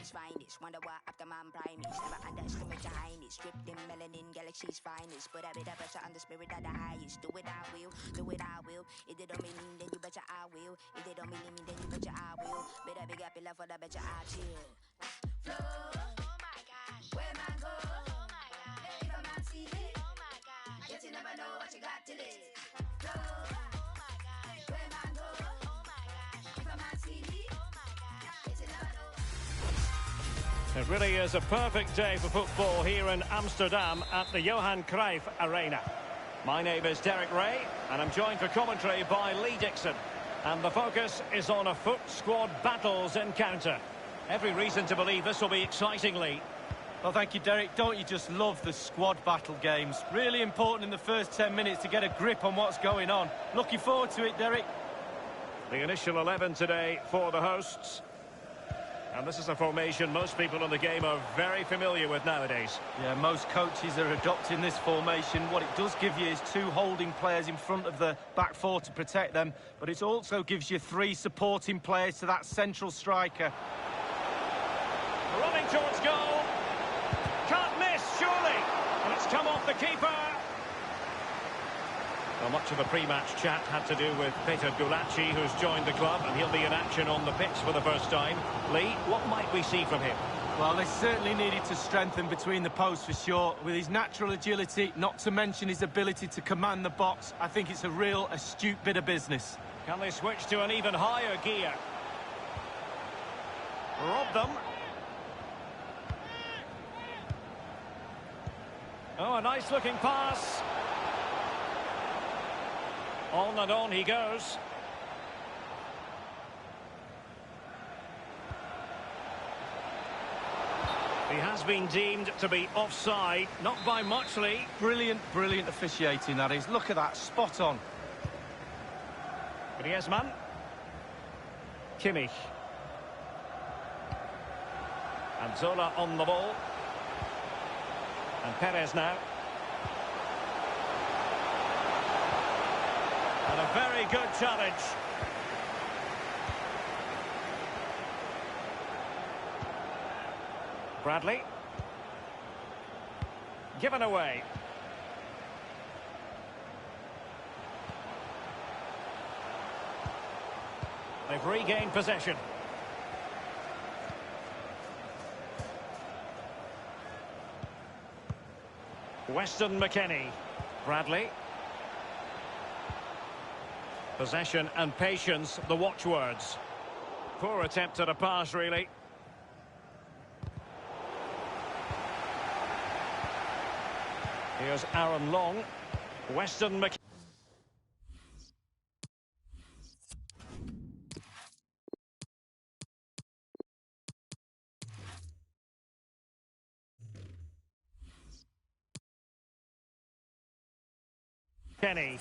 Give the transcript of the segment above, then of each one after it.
galaxy's finest. Wonder why after man primates never underestimate your highness. Stripped in melanin, galaxy's finest. Put a bit of pressure on the spirit of the highest. Do it, I will. Do it, I will. If they don't mean then you betcha I will. If they don't mean me, then you betcha I will. Better big up your love for the betcha I chill. Flow. Oh my gosh. Where man go? Oh my gosh. If a man see it. Oh my gosh. Yet you never know what you got till it. Flow. Oh my gosh. Where man go? Oh my gosh. If a man see it. Oh my gosh. Yet you never know. It really is a perfect day for football here in Amsterdam at the Johan Cruyff Arena. My name is Derek Ray, and I'm joined for commentary by Lee Dixon. And the focus is on a foot squad battles encounter. Every reason to believe this will be exciting, Lee. Well, thank you, Derek. Don't you just love the squad battle games? Really important in the first 10 minutes to get a grip on what's going on. Looking forward to it, Derek. The initial 11 today for the hosts. And this is a formation most people in the game are very familiar with nowadays. Yeah, most coaches are adopting this formation. What it does give you is 2 holding players in front of the back 4 to protect them, but it also gives you 3 supporting players to that central striker. Running towards goal. Can't miss, surely. And it's come off the keeper. Well, much of the pre-match chat had to do with Peter Gulacsi, who's joined the club, and he'll be in action on the pitch for the first time. Lee, what might we see from him? Well, they certainly needed to strengthen between the posts for sure. With his natural agility, not to mention his ability to command the box, I think it's a real astute bit of business. Can they switch to an even higher gear? Rob them. Oh, a nice-looking pass. On and on he goes. He has been deemed to be offside, not by much, Lee. Brilliant, brilliant officiating, that is. Look at that, spot on. Griezmann. Kimmich. And Zola on the ball. And Perez now. And a very good challenge. Bradley. Given away. They've regained possession. Weston McKennie. Bradley. Possession and patience, the watchwords. Poor attempt at a pass, really. Here's Aaron Long. Weston McKennie. Kenny.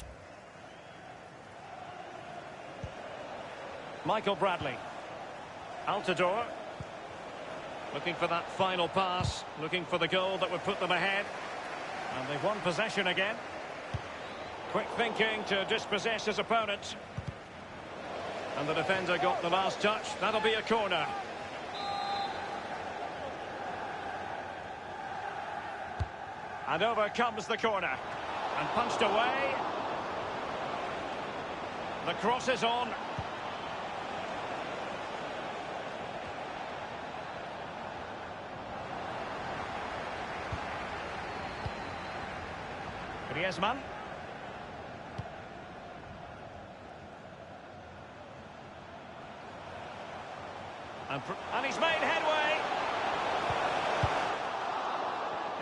Michael Bradley. Altidore. Looking for that final pass. Looking for the goal that would put them ahead. And they've won possession again. Quick thinking to dispossess his opponent. And the defender got the last touch. That'll be a corner. And over comes the corner. And punched away. The cross is on. Griezmann. And he's made headway.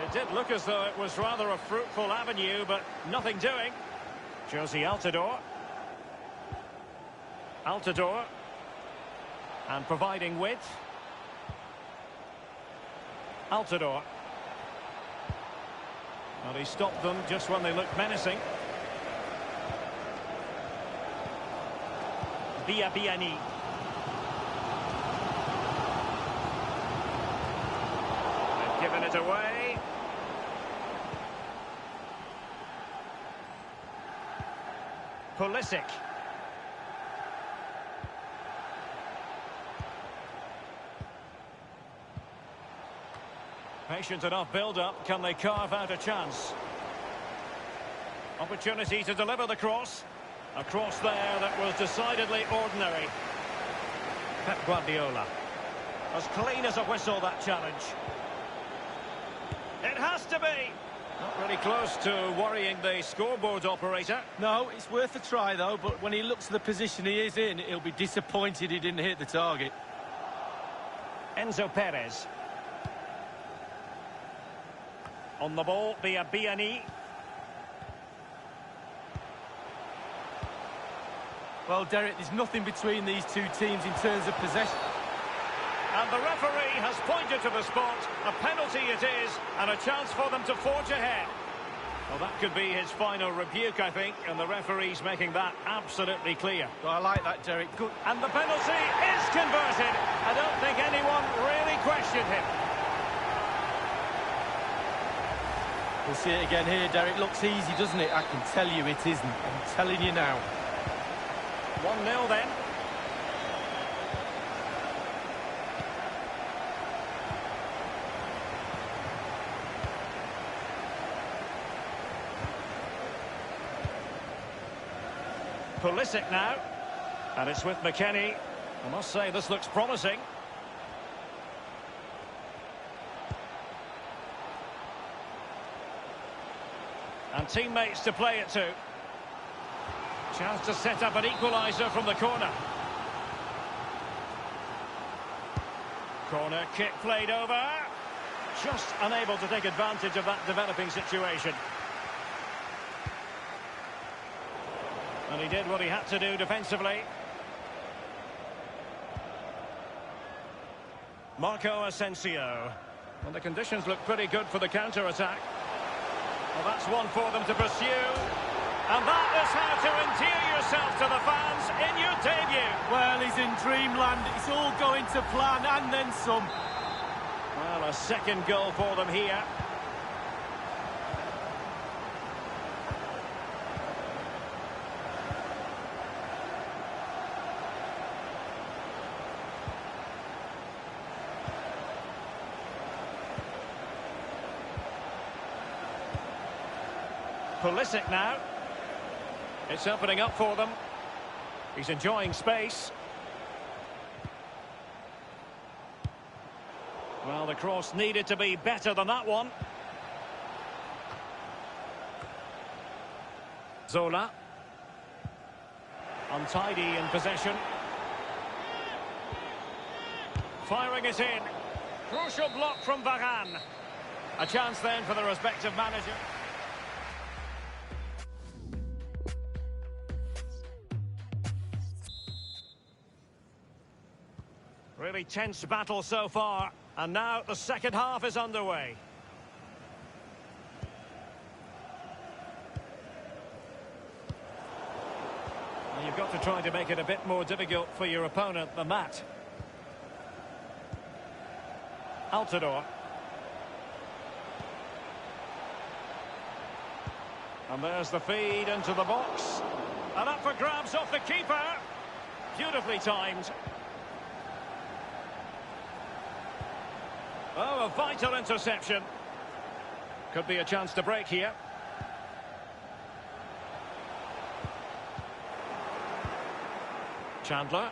It did look as though it was rather a fruitful avenue, but nothing doing. Josie Altidore. Altidore. And providing width. Altidore. Well, he stopped them just when they looked menacing. Biabiani. They've given it away. Pulisic. Patient enough build-up. Can they carve out a chance? Opportunity to deliver the cross. A cross there that was decidedly ordinary. Pep Guardiola. As clean as a whistle, that challenge. It has to be. Not really close to worrying the scoreboard operator. No, it's worth a try, though, but when he looks at the position he is in, he'll be disappointed he didn't hit the target. Enzo Perez. On the ball, Biani. Well, Derek, there's nothing between these two teams in terms of possession. And the referee has pointed to the spot. A penalty it is, and a chance for them to forge ahead. Well, that could be his final rebuke, I think, and the referee's making that absolutely clear. Well, I like that, Derek. Good. And the penalty is converted. I don't think anyone really questioned him. We'll see it again here, Derek. Looks easy, doesn't it? I can tell you it isn't. I'm telling you now. 1-0 then. Pulisic now. And it's with McKennie. I must say, this looks promising. And teammates to play it to. Chance to set up an equaliser from the corner. Corner kick played over. Just unable to take advantage of that developing situation. And he did what he had to do defensively. Marco Asensio. And the conditions look pretty good for the counter-attack. Well, that's one for them to pursue. And that is how to endear yourself to the fans in your debut. Well, he's in dreamland. It's all going to plan and then some. Well, a second goal for them here. Pulisic now. It's opening up for them. He's enjoying space. Well, the cross needed to be better than that one. Zola. Untidy in possession. Firing it in. Crucial block from Varane. A chance then for the respective manager. Really tense battle so far, and now the second half is underway. Well, you've got to try to make it a bit more difficult for your opponent than that. Altidore. And there's the feed into the box. And up for grabs off the keeper. Beautifully timed. Oh, a vital interception. Could be a chance to break here. Chandler.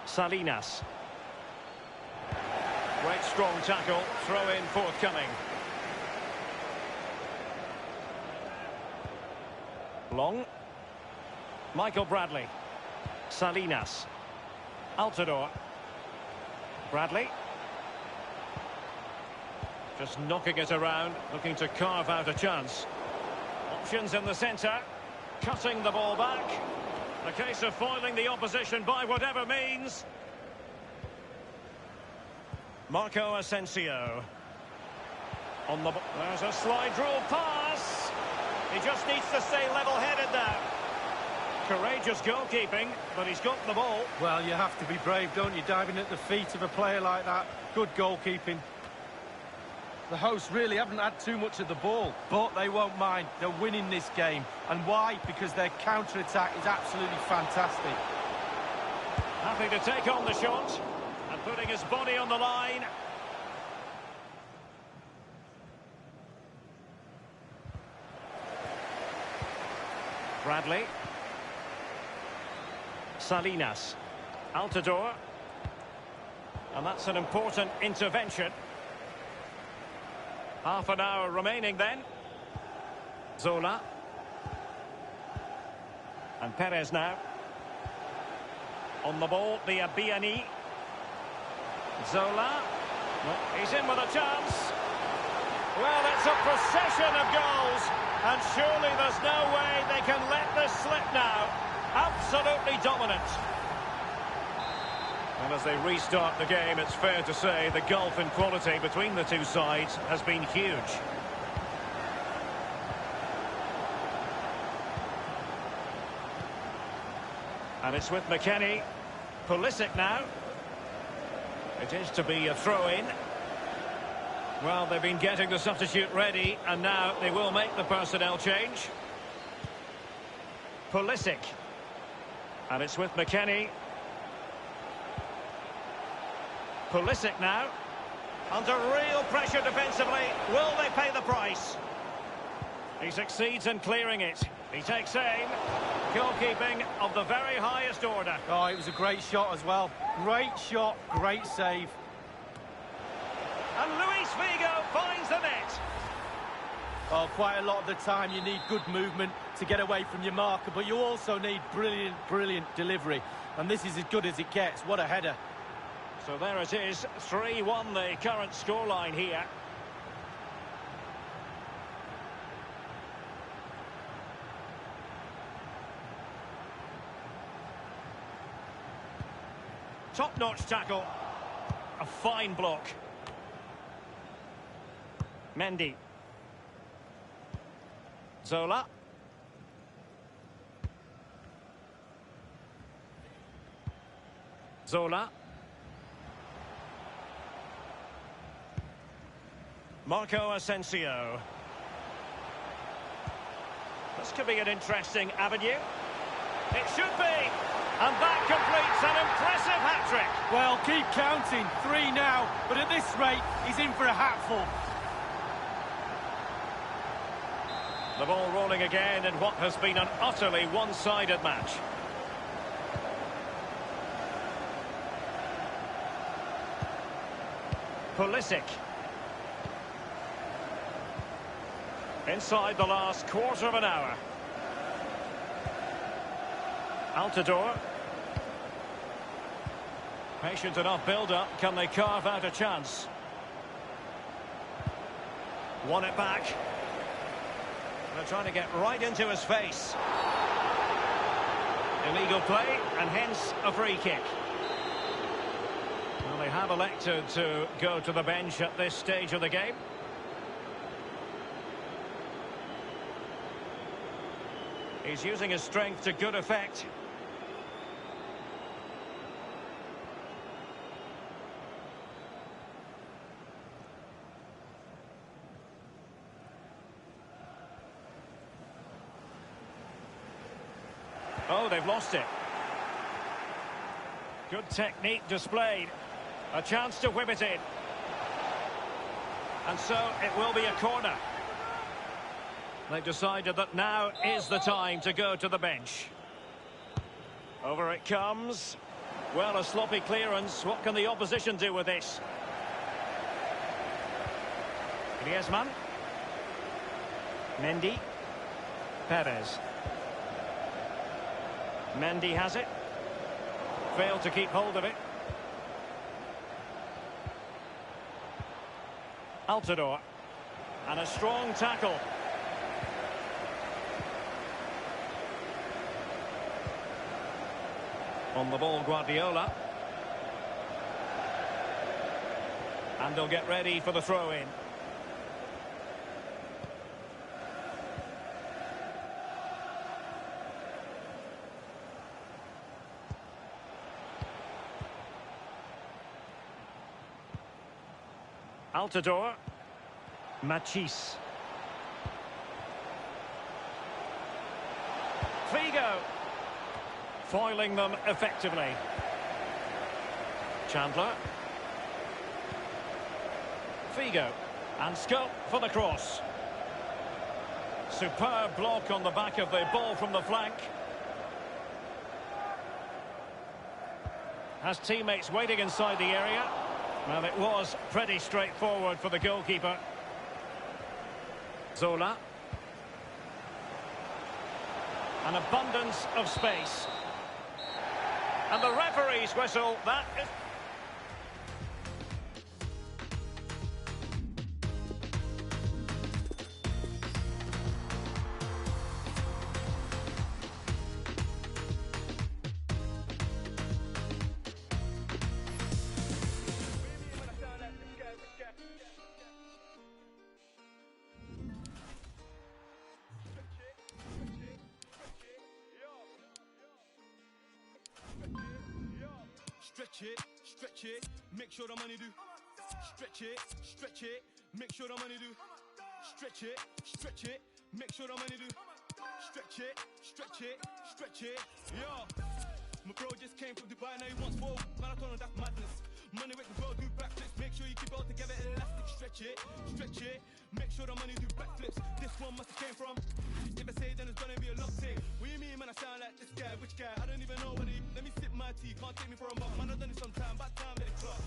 Salinas. Great strong tackle. Throw in forthcoming. Long. Michael Bradley. Salinas. Altidore. Bradley. Just knocking it around, looking to carve out a chance. Options in the centre. Cutting the ball back. A case of foiling the opposition by whatever means. Marco Asensio. On the... There's a slide rule pass. He just needs to stay level-headed now. Courageous goalkeeping, but he's got the ball. Well, you have to be brave, don't you, diving at the feet of a player like that. Good goalkeeping. The hosts really haven't had too much of the ball, but they won't mind. They're winning this game. And why? Because their counter-attack is absolutely fantastic. Happy to take on the shot. And Putting his body on the line. Bradley. Salinas. Altidore. And that's an important intervention. Half an hour remaining then. Zola. And Perez now. On the ball, Biani. Zola. He's in with a chance. Well, it's a procession of goals. And surely there's no way they can let this slip now. Absolutely dominant. And as they restart the game, it's fair to say the gulf in quality between the two sides has been huge. And it's with McKennie. Pulisic now. It is to be a throw-in. Well, they've been getting the substitute ready, and now they will make the personnel change. Pulisic. And it's with McKennie. Pulisic now. Under real pressure defensively. Will they pay the price? He succeeds in clearing it. He takes aim. Goalkeeping of the very highest order. Oh, it was a great shot as well. Great shot, great save. And Luis Figo finds the net. Oh, quite a lot of the time you need good movement to get away from your marker, but you also need brilliant, brilliant delivery. And this is as good as it gets. What a header. So there it is, 3-1 the current scoreline here. Top-notch tackle. A fine block. Mendy. Zola. Zola. Marco Asensio. This could be an interesting avenue. It should be. And that completes an impressive hat-trick. Well, keep counting. 3 now. But at this rate, he's in for a hatful. The ball rolling again in what has been an utterly one-sided match. Pulisic. Inside the last quarter of an hour. Altidore. Patient enough build-up. Can they carve out a chance? Won it back. They're trying to get right into his face. Illegal play, and hence a free kick. Well, they have elected to go to the bench at this stage of the game. He's using his strength to good effect. Oh, they've lost it. Good technique displayed. A chance to whip it in. And so it will be a corner. They've decided that now is the time to go to the bench. Over it comes. Well, a sloppy clearance. What can the opposition do with this? Griezmann. Mendy. Perez. Mendy has it. Failed to keep hold of it. Altidore. And a strong tackle. On the ball, Guardiola. And they'll get ready for the throw-in. Altidore. Machis. Figo. Foiling them effectively. Chandler. Figo. And scope for the cross. Superb block on the back of the ball from the flank. Has teammates waiting inside the area. Well, it was pretty straightforward for the goalkeeper. Zola. An abundance of space. And the referee's whistle, that is... Stretch it, make sure the money do. Stretch it, make sure the money do. Stretch it, make sure the money do. Stretch it, yo. My bro just came from Dubai, now he wants four. Man, I told him that's madness. Money make the world do backflips, make sure you keep it all together, elastic. Stretch it, make sure the money do backflips. This one must have came from. If I say then it's gonna be a long thing. What you mean, man? I sound like this guy, which guy? I don't even know what he. Let me sip my tea, can't take me for a month. Man, I've done it sometime, back time at the club.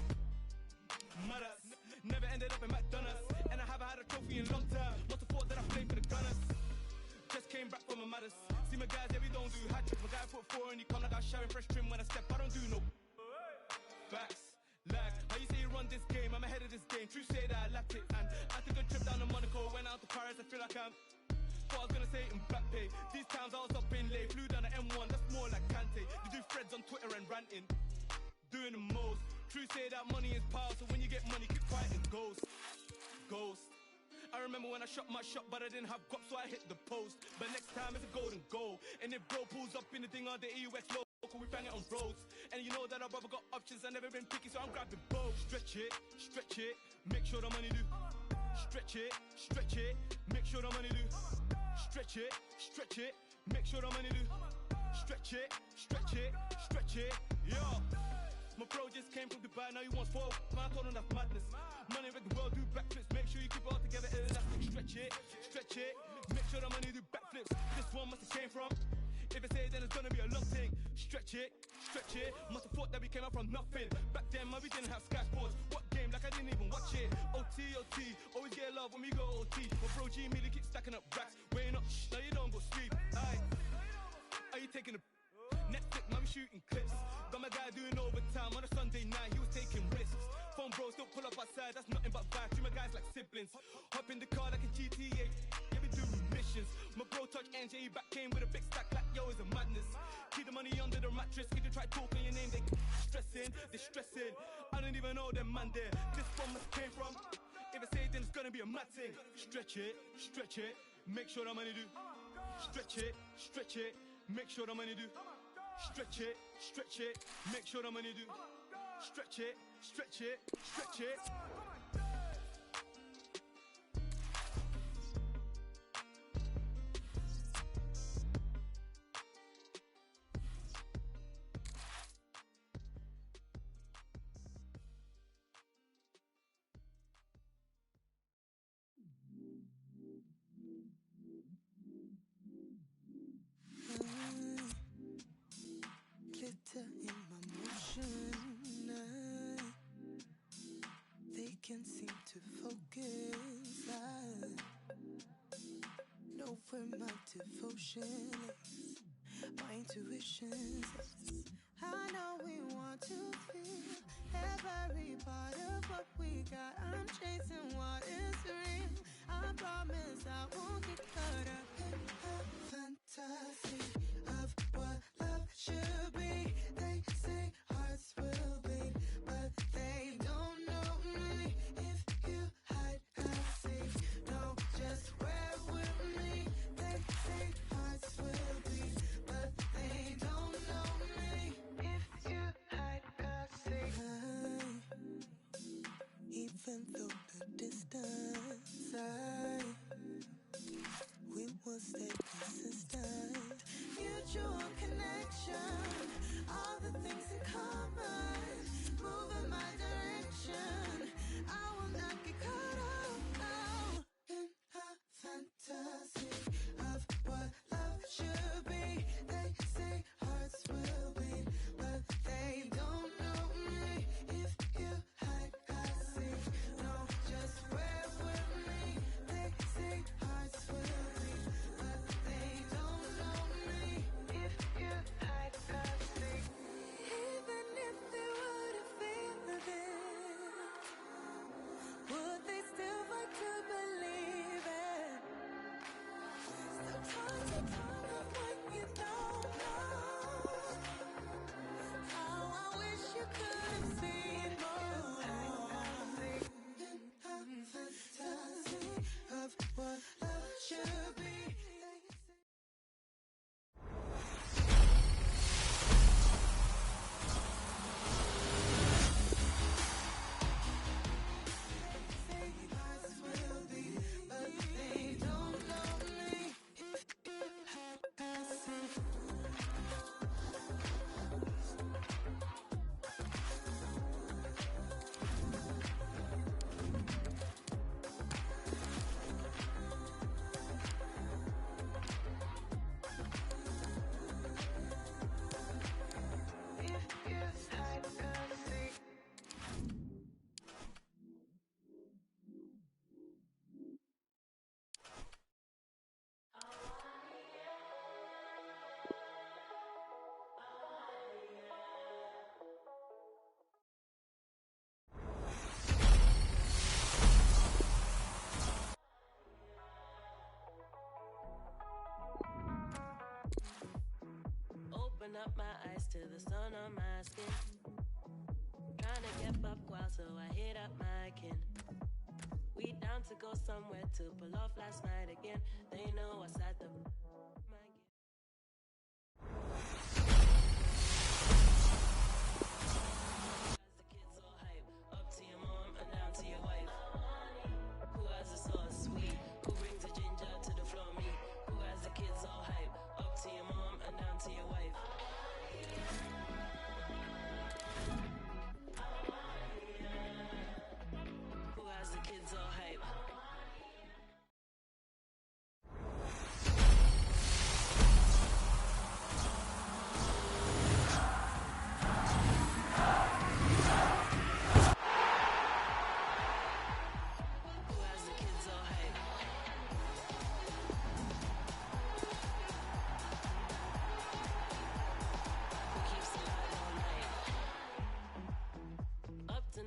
Matters, never ended up in McDonald's, and I haven't had a trophy in a long time. Must have thought that I played for the Gunners. Just came back from my matters. See my guys, yeah, we don't do hat trick. My guy put four and he come like I was showering fresh trim when I step. I don't do no facts. Like, how you say you run this game? I'm ahead of this game. True say that I lacked it. And I took a trip down to Monaco, went out to Paris. I feel like I'm. Thought I was gonna say it in back pay. These times I was up in late, flew down to M1. That's more like Kante. They do threads on Twitter and ranting, doing the most. True say that money is power, so when you get money, keep quiet and ghost. I remember when I shot my shot, but I didn't have guap, so I hit the post. But next time it's a golden goal. And if bro pulls up in the thing on the EUX local, we bang it on roads. And you know that our brother got options, I never been picky, so I'm grabbing both. Stretch it, make sure the money do. Stretch it, make sure the money do. Stretch it, make sure the money do. Stretch it, yo. My bro just came from Dubai, now he wants four. Man, I told him that's madness. Money make the world do backflips, make sure you keep it all together, elastic. Stretch it, make sure the money do backflips. This one must have came from. If I say it, then it's gonna be a long thing. Stretch it, must have thought that we came out from nothing. Back then, man, we didn't have Sky Sports. What game? Like I didn't even watch it. OT, always get love when we go OT. My bro G immediately keep stacking up racks. Weighing up, now you don't go sleep. Aye. Are you taking a Netflix, man, we shooting clips. Got my guy doing overtime on a Sunday night, he was taking risks. Phone bros don't pull up outside, that's nothing but vibes. Treat my guys like siblings. Hop in the car like a GTA, yeah, we do missions. My bro touch NJ, he back came with a big stack like yo, it's a madness. Keep the money under the mattress, if you try talking your name, they stressing. I don't even know them man there. This one must came from. If I say it, then it's gonna be a mad thing. Stretch it, make sure the money do. Stretch it, make sure the money do. Stretch it, make sure the money do. Stretch it. Glitter in my motion. They can't seem to focus. I know where my devotion is, my intuition says I know we want to feel every part of what we got. I'm chasing what is real. I promise I won't get caught up in a fantasy of what love should be. They say hearts will beat, but they don't know me. If you hide, I'll see. No, just wear with me. They say hearts will beat, but they don't know me. If you hide, I'll see. Even though the distance, we will stay consistent. Mutual connection, all the things in common, move in my direction. I will not get caught up my eyes to the sun on my skin. Trying to get up while so I hit up my kin. We down to go somewhere to pull off last night again. They know what's at the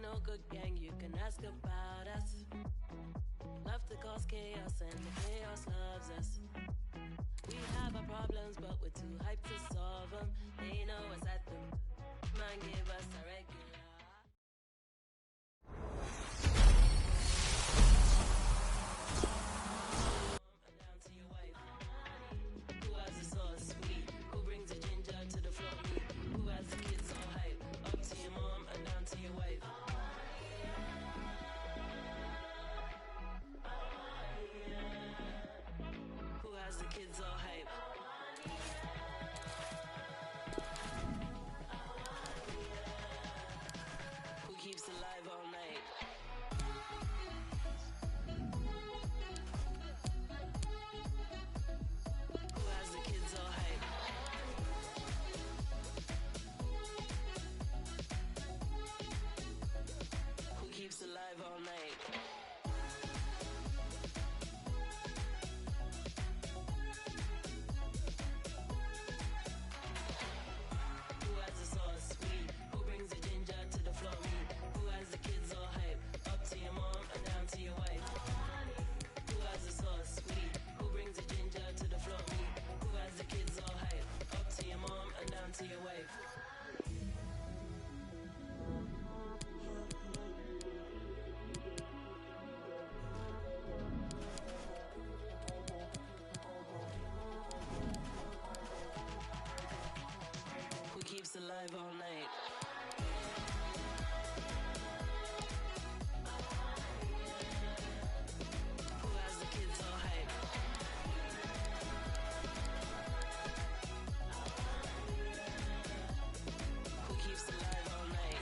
no good gang, you can ask about us. Love to cause chaos and the chaos loves us. We have our problems but we're too hyped to solve them. They know us at them. Man, give us a regular. Down to your wife. Who has the sauce sweet? Who brings the ginger to the floor? Me. Who has the kids all hype? Up to your mom and down to your wife. The kids all hype. Who keeps alive all night? Who has the kids all hype? Who keeps alive all night? To your wife. Who keeps alive all night? Who has the kids all hype? Keeps alive all night.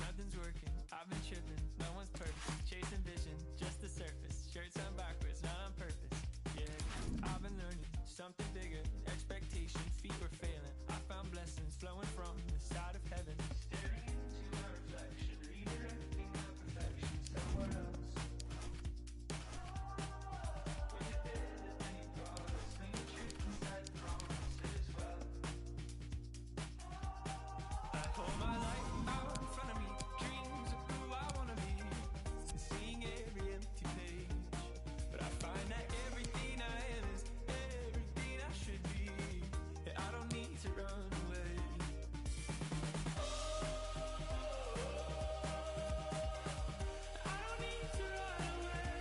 nothing's working. I've been tripping, no one's perfect. Chasing vision, just the surface. Shirts on backwards, not on purpose. Yeah, I've been learning something bigger. Expectations, feet were failing. I found blessings flowing from the side of heaven. Staring into my reflection, redirecting my perfection somewhere else. When you're there, there's many problems. Swing the truth inside the promises as well. I hold my life out in front of me, dreams of who I wanna be, seeing every empty page. But I find that everything I am is everything I should be. I don't need to run away. I don't need to run away.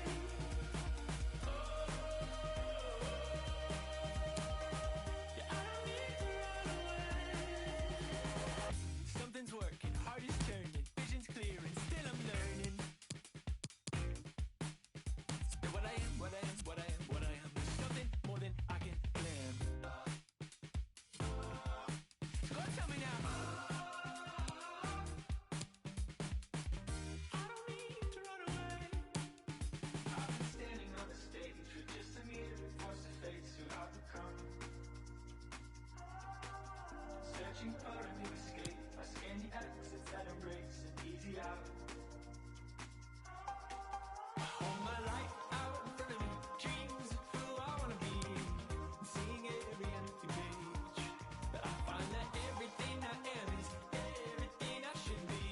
Yeah, I don't need to run away. Something's working, heart is turning, vision's clearing, still I'm learning. That what I am, what I am, what I am, what I am is something more than I can plan. So go tell me now. I don't need to run away. I've been standing on the stage with just a mirror, forced to face who I've become. Searching for a new escape, I scan the exits that embrace an easy out. I hold my life out in front of me, dreams of who I wanna be, seeing every empty page. But I find that everything I am is everything I should be.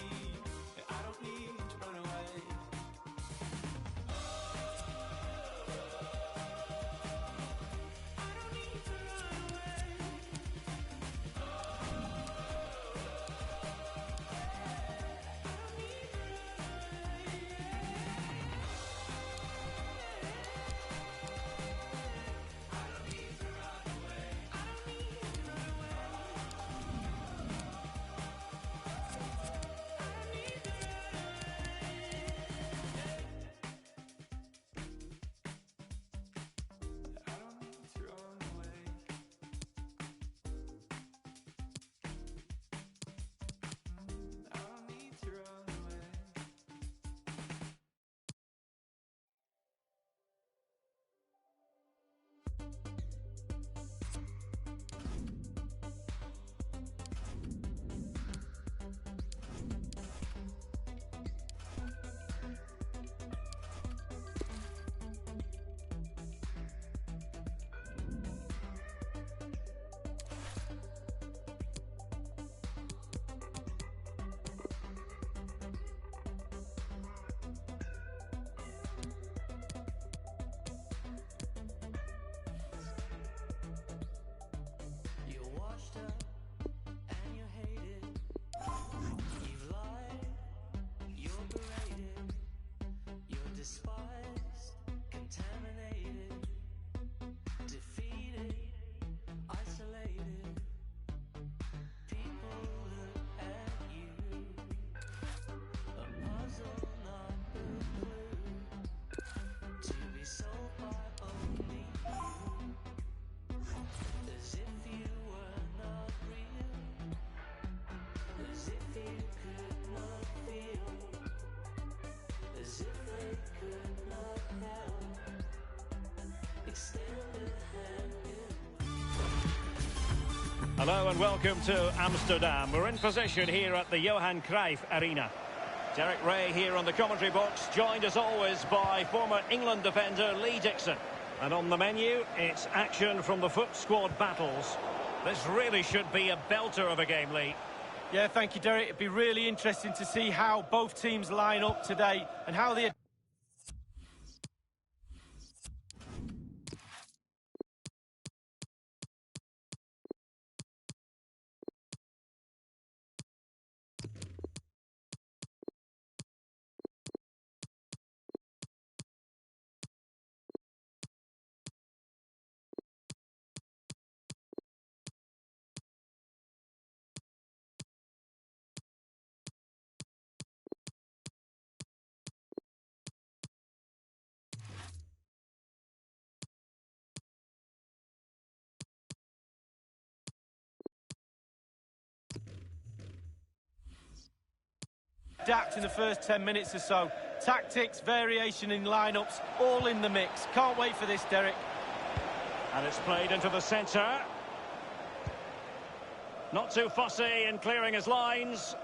I don't need to run away. I don't need to run away. I don't need to run away. I don't need to run away. You're washed up and you're hated. You've lied, you're berated. You're despised, contaminated, defeated, isolated. People look at you, a puzzle, not a clue, to be sold by only you. As if you were not real, as if you could not feel, as if they could not help. Extend a hand in Hello and welcome to Amsterdam. We're in position here at the Johan Cruyff Arena. Derek Ray here on the commentary box, joined as always by former England defender Lee Dixon. And on the menu, it's action from the foot squad battles. This really should be a belter of a game, Lee. Yeah, thank you, Derek. It'd be really interesting to see how both teams line up today and how they adapt in the first 10 minutes or so. Tactics, variation in lineups, all in the mix. Can't wait for this, Derek. And it's played into the centre. Not too fussy in clearing his lines.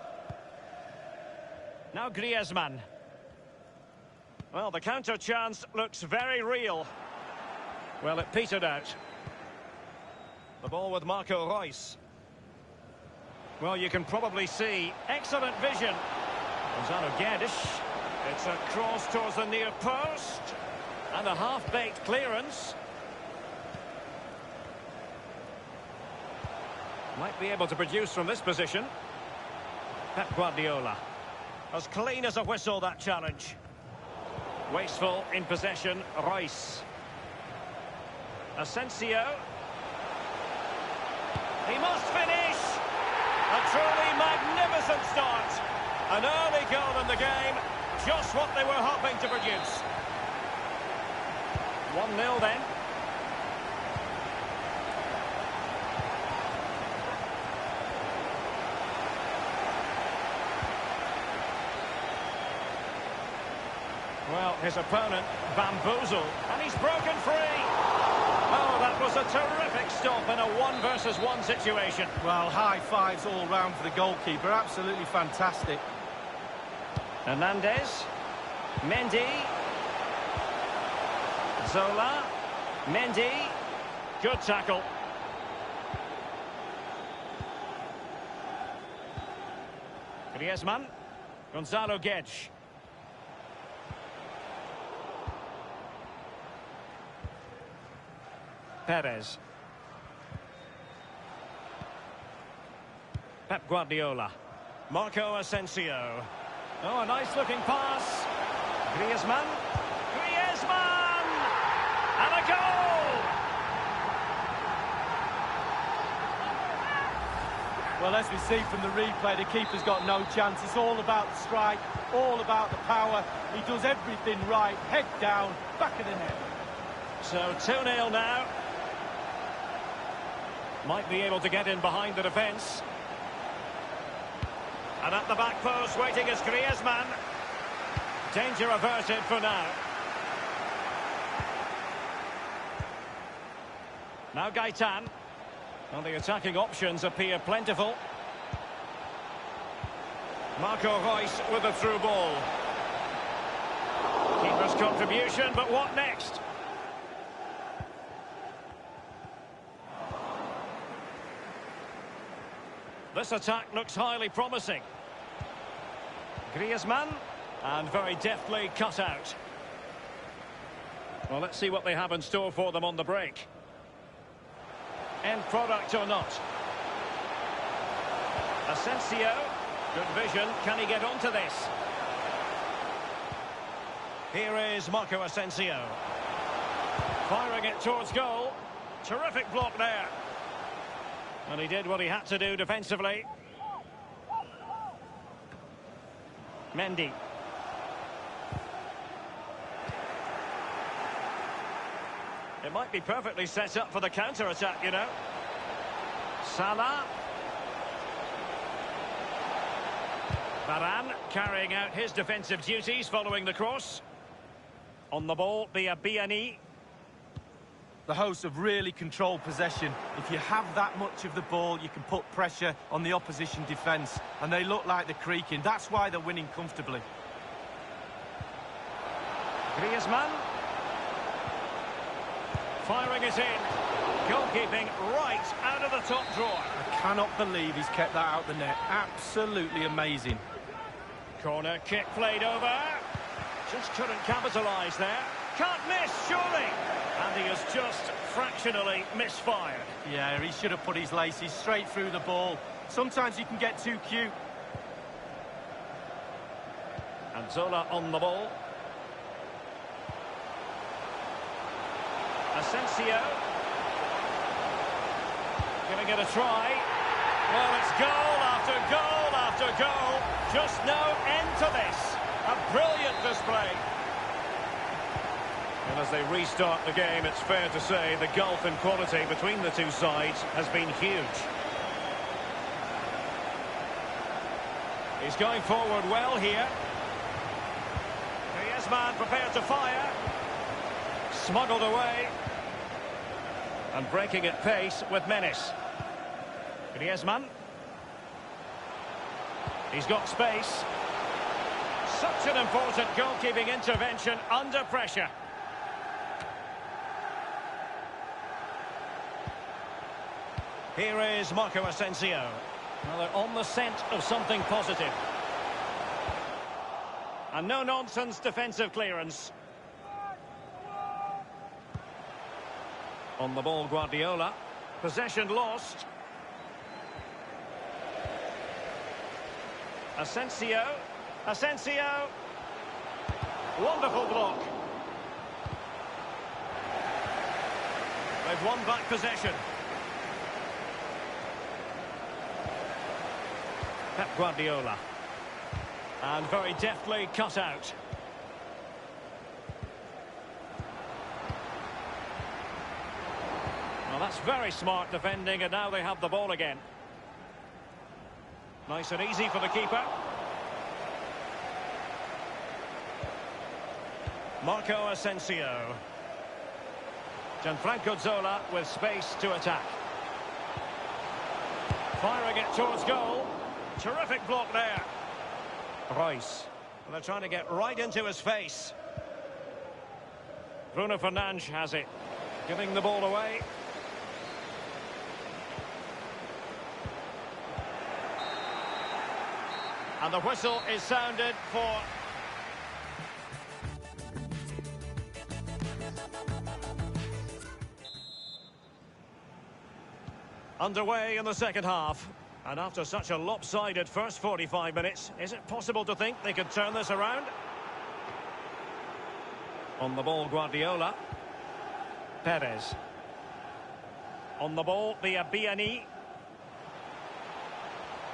Now Griezmann. Well, the counter chance looks very real. Well, it petered out. The ball with Marco Reus. Well, you can probably see excellent vision. Gonzalo Guedes. It's a cross towards the near post. And a half-baked clearance. Might be able to produce from this position. Pep Guardiola. As clean as a whistle, that challenge. Wasteful in possession, Reus. Asensio. He must finish! A truly magnificent start. An early goal in the game. Just what they were hoping to produce. 1-0 then. Well, his opponent bamboozled, and he's broken free. Oh, that was a terrific stop in a 1-versus-1 situation. Well, high fives all round for the goalkeeper. Absolutely fantastic. Hernandez. Mendy. Zola. Mendy. Good tackle. Griezmann. Gonzalo Guedes. Perez. Pep Guardiola. Marco Asensio. Oh, a nice-looking pass. Griezmann. Griezmann! And a goal! Well, as we see from the replay, the keeper's got no chance. It's all about the strike, all about the power. He does everything right. Head down, back of the net. So 2-0 now. Might be able to get in behind the defence. And at the back post, waiting is Griezmann. Danger averted for now. Now Gaetan. Well, the attacking options appear plentiful. Marco Reus with a through ball. Keeper's contribution, but what next? This attack looks highly promising. Griezmann, and very deftly cut out. Well, let's see what they have in store for them on the break. End product or not. Asensio, good vision. Can he get onto this? Here is Marco Asensio. Firing it towards goal. Terrific block there. And he did what he had to do defensively. Mendy. It might be perfectly set up for the counter-attack, you know. Salah. Varane carrying out his defensive duties following the cross. On the ball, Biani. The hosts have really controlled possession. If you have that much of the ball, you can put pressure on the opposition defence. And they look like they're creaking. That's why they're winning comfortably. Griezmann. Firing it in. Goalkeeping right out of the top drawer. I cannot believe he's kept that out the net. Absolutely amazing. Corner kick played over. Just couldn't capitalise there. Can't miss, surely. And he has just fractionally misfired. Yeah, he should have put his laces straight through the ball. Sometimes you can get too cute. And Zola on the ball. Asensio. Giving it a try. Well, it's goal after goal after goal. Just no end to this. A brilliant display. And as they restart the game, it's fair to say the gulf in quality between the two sides has been huge. He's going forward well here. Griezmann prepared to fire. Smuggled away. And breaking at pace with menace. Griezmann. He's got space. Such an important goalkeeping intervention under pressure. Here is Marco Asensio. Well, they're on the scent of something positive. And no-nonsense defensive clearance. On the ball, Guardiola. Possession lost. Asensio. Asensio. Wonderful block. They've won back possession. Pep Guardiola. And very deftly cut out. Well, that's very smart defending, and now they have the ball again. Nice and easy for the keeper. Marco Asensio. Gianfranco Zola with space to attack. Firing it towards goal. Terrific block there. Royce. Well, they're trying to get right into his face. Bruno Fernandes has it. Giving the ball away. And the whistle is sounded for... Underway in the second half. And after such a lopsided first 45 minutes, is it possible to think they could turn this around? On the ball, Guardiola. Perez. On the ball, via Biani.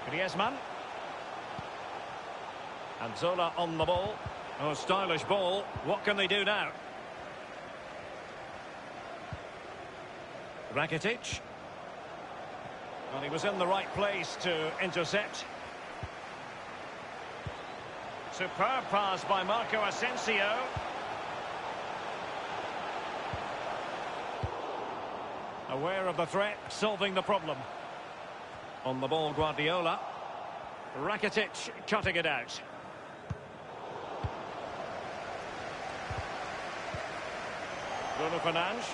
Griezmann. And Zola on the ball. Oh, stylish ball. What can they do now? Rakitic. Well, he was in the right place to intercept. Superb pass by Marco Asensio. Aware of the threat, solving the problem. On the ball, Guardiola. Rakitic cutting it out. Bruno Fernandes.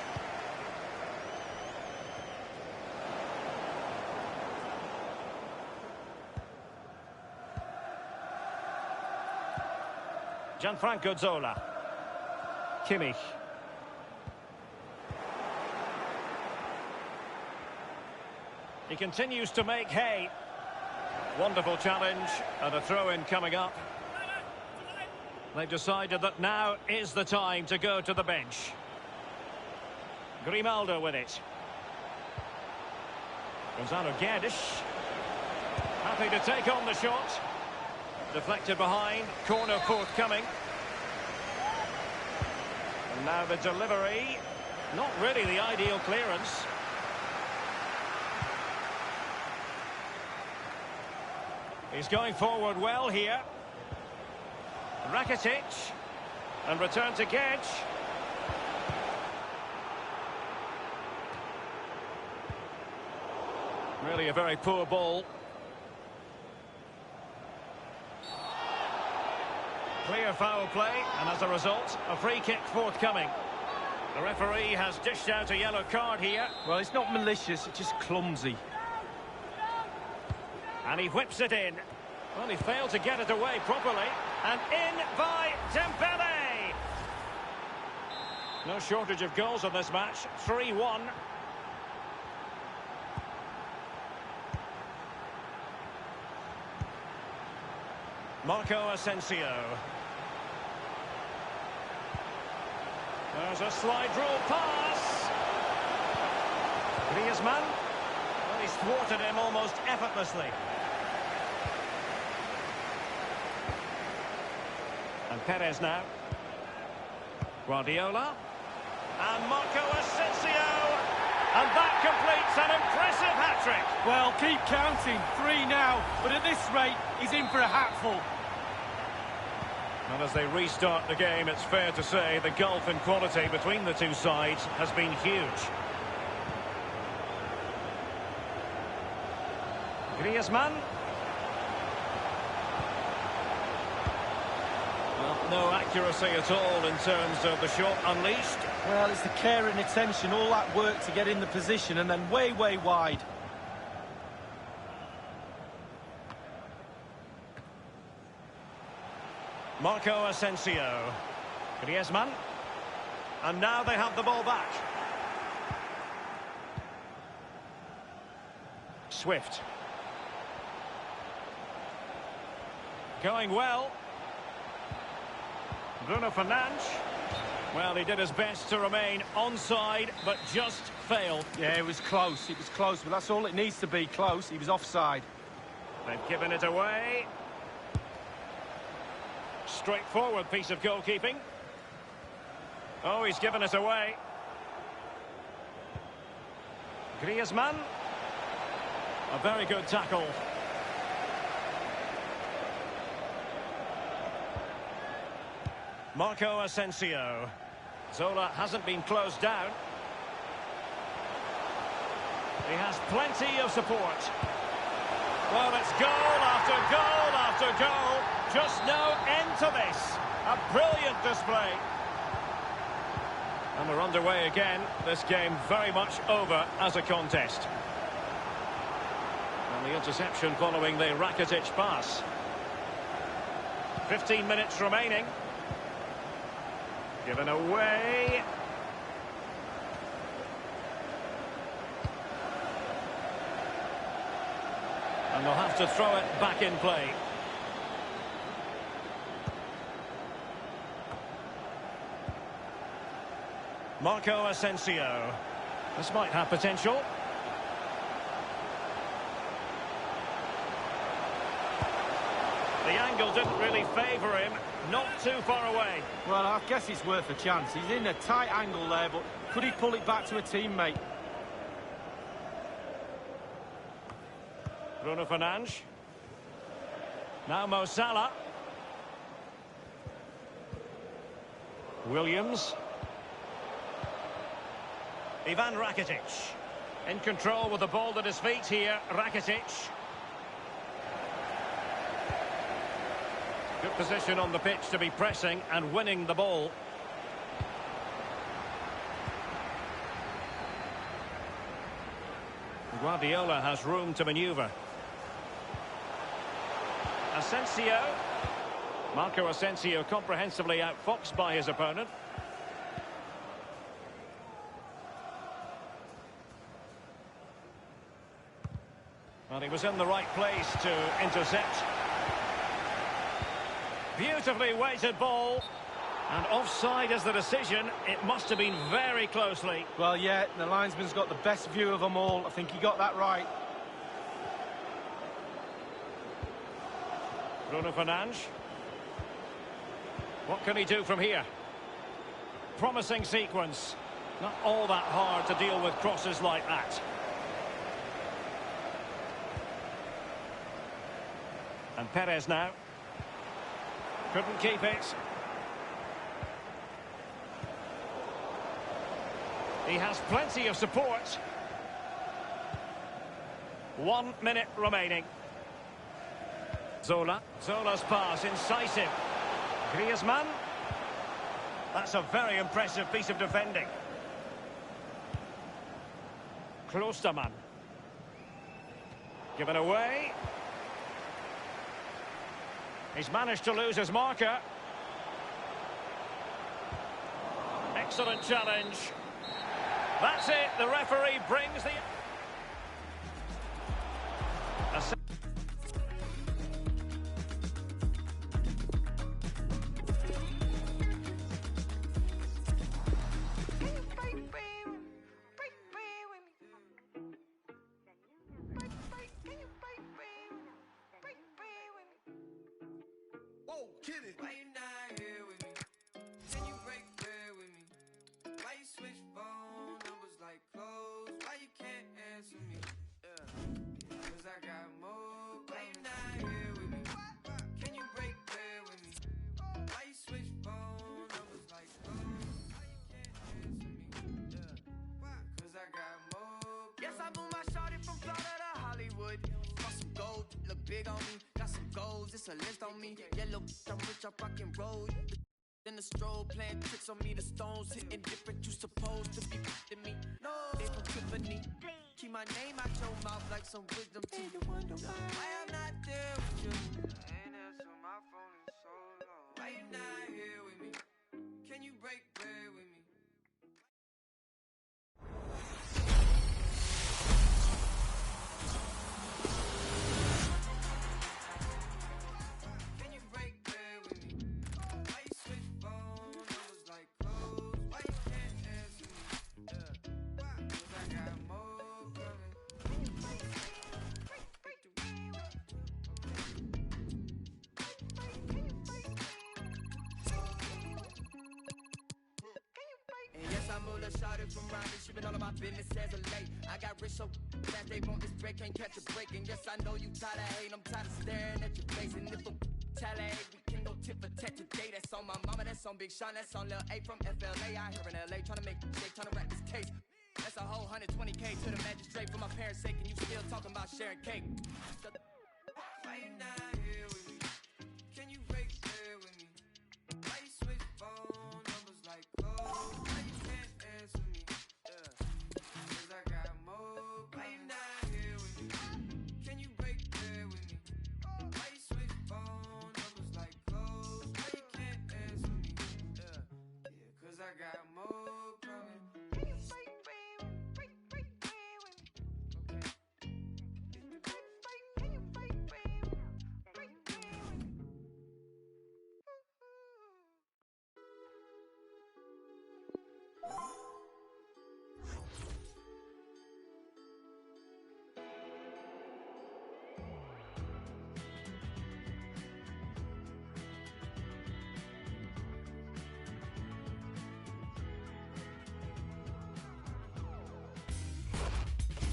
Gianfranco Zola. Kimmich. He continues to make hay. Wonderful challenge and a throw-in coming up. They've decided that now is the time to go to the bench. Grimaldo with it. Gonzalo Guedes. Happy to take on the shot. Deflected behind, corner forthcoming. And now the delivery. Not really the ideal clearance. He's going forward well here. Rakitic. And return to Guedes. Really a very poor ball. Clear foul play, and as a result, a free kick forthcoming. The referee has dished out a yellow card here. Well, it's not malicious, it's just clumsy. And he whips it in. Well, he failed to get it away properly. And in by Dembele! No shortage of goals in this match. 3-1. Marco Asensio. There's a slide rule pass. Griezmann. Well, he's thwarted him almost effortlessly. And Perez now. Guardiola. And Marco Asensio. And that completes an impressive hat-trick. Well, keep counting. 3 now, but at this rate, he's in for a hatful. And as they restart the game, it's fair to say the gulf in quality between the two sides has been huge. Griezmann. Well, no accuracy at all in terms of the shot unleashed. Well, it's the care and attention, all that work to get in the position, and then way, way wide. Marco Asensio. Griezmann. And now they have the ball back. Swift. Going well. Bruno Fernandes. Well, he did his best to remain onside, but just failed. Yeah, it was close, but that's all it needs to be, close. He was offside. They've given it away. Straightforward piece of goalkeeping. Oh, he's given it away. Griezmann. A very good tackle. Marco Asensio. Zola hasn't been closed down. He has plenty of support. Well, it's goal after goal after goal. Just no end to this. A brilliant display. And we're underway again. This game very much over as a contest. And the interception following the Rakitic pass. 15 minutes remaining. Given away. And they'll have to throw it back in play. Marco Asensio. This might have potential. The angle didn't really favour him. Not too far away. Well, I guess it's worth a chance. He's in a tight angle there, but could he pull it back to a teammate? Bruno Fernandes. Now Mo Salah. Williams. Ivan Rakitic. In control with the ball at his feet here, Rakitic. Good position on the pitch to be pressing and winning the ball. Guardiola has room to manoeuvre. Asensio. Marco Asensio comprehensively outfoxed by his opponent. Well, he was in the right place to intercept. Beautifully weighted ball. And offside is the decision. It must have been very closely. Well, yeah, the linesman's got the best view of them all. I think he got that right. Bruno Fernandes. What can he do from here? Promising sequence. Not all that hard to deal with crosses like that. And Perez now. Couldn't keep it. He has plenty of support. 1 minute remaining. Zola. Zola's pass, incisive. Griezmann. That's a very impressive piece of defending. Klostermann. Given away. He's managed to lose his marker. Excellent challenge. That's it. The referee brings the... Whoa, get it. Why you not here with me? Can you break bread with me? Why you switch phone numbers like clothes? Why you can't some gold, look big on me. Got some goals, it's a list on me. Yellow, I'm rich, I rock and roll. In the strobe, playing tricks on me. The stones hitting different, you supposed to be f***ing me. No, they from Tiffany. Keep my name out your mouth like some wisdom teeth. You wonder why I'm not there with you. I ain't answer my phone in so long. Why you not here with me? Can you break bread with me? Can you break bread with me? Why you switch phone numbers like clothes? Why you can't answer me? Why? 'Cause I got more coming. And yes, I'm all a shouted from Ronnie. She been all of my business as of late. I got rich so fast they want this break, can't catch a break. And yes, I know you tired of hating, I'm tired of staring at your face. And if I'm tally, we can go tit for tat today. That's on my mama, that's on Big Sean, that's on Lil A from FLA. Out here in LA, trying to make shake, trying to wrap this case. That's a whole 120K to the magistrate for my parents' sake. And you still talking about sharing cake. Why you not here with me? Can you break bread with me? Why you switch phone numbers like clothes? Why you can't answer me? 'Cause I got more. Why you not here with me? Can you break bread with me? Why you switch phone numbers like clothes? Why you can't answer me? Yeah, 'cause I got more coming. Can you break bread with me? Break bread with me? Okay. Can you break bread with me? Break bread with me?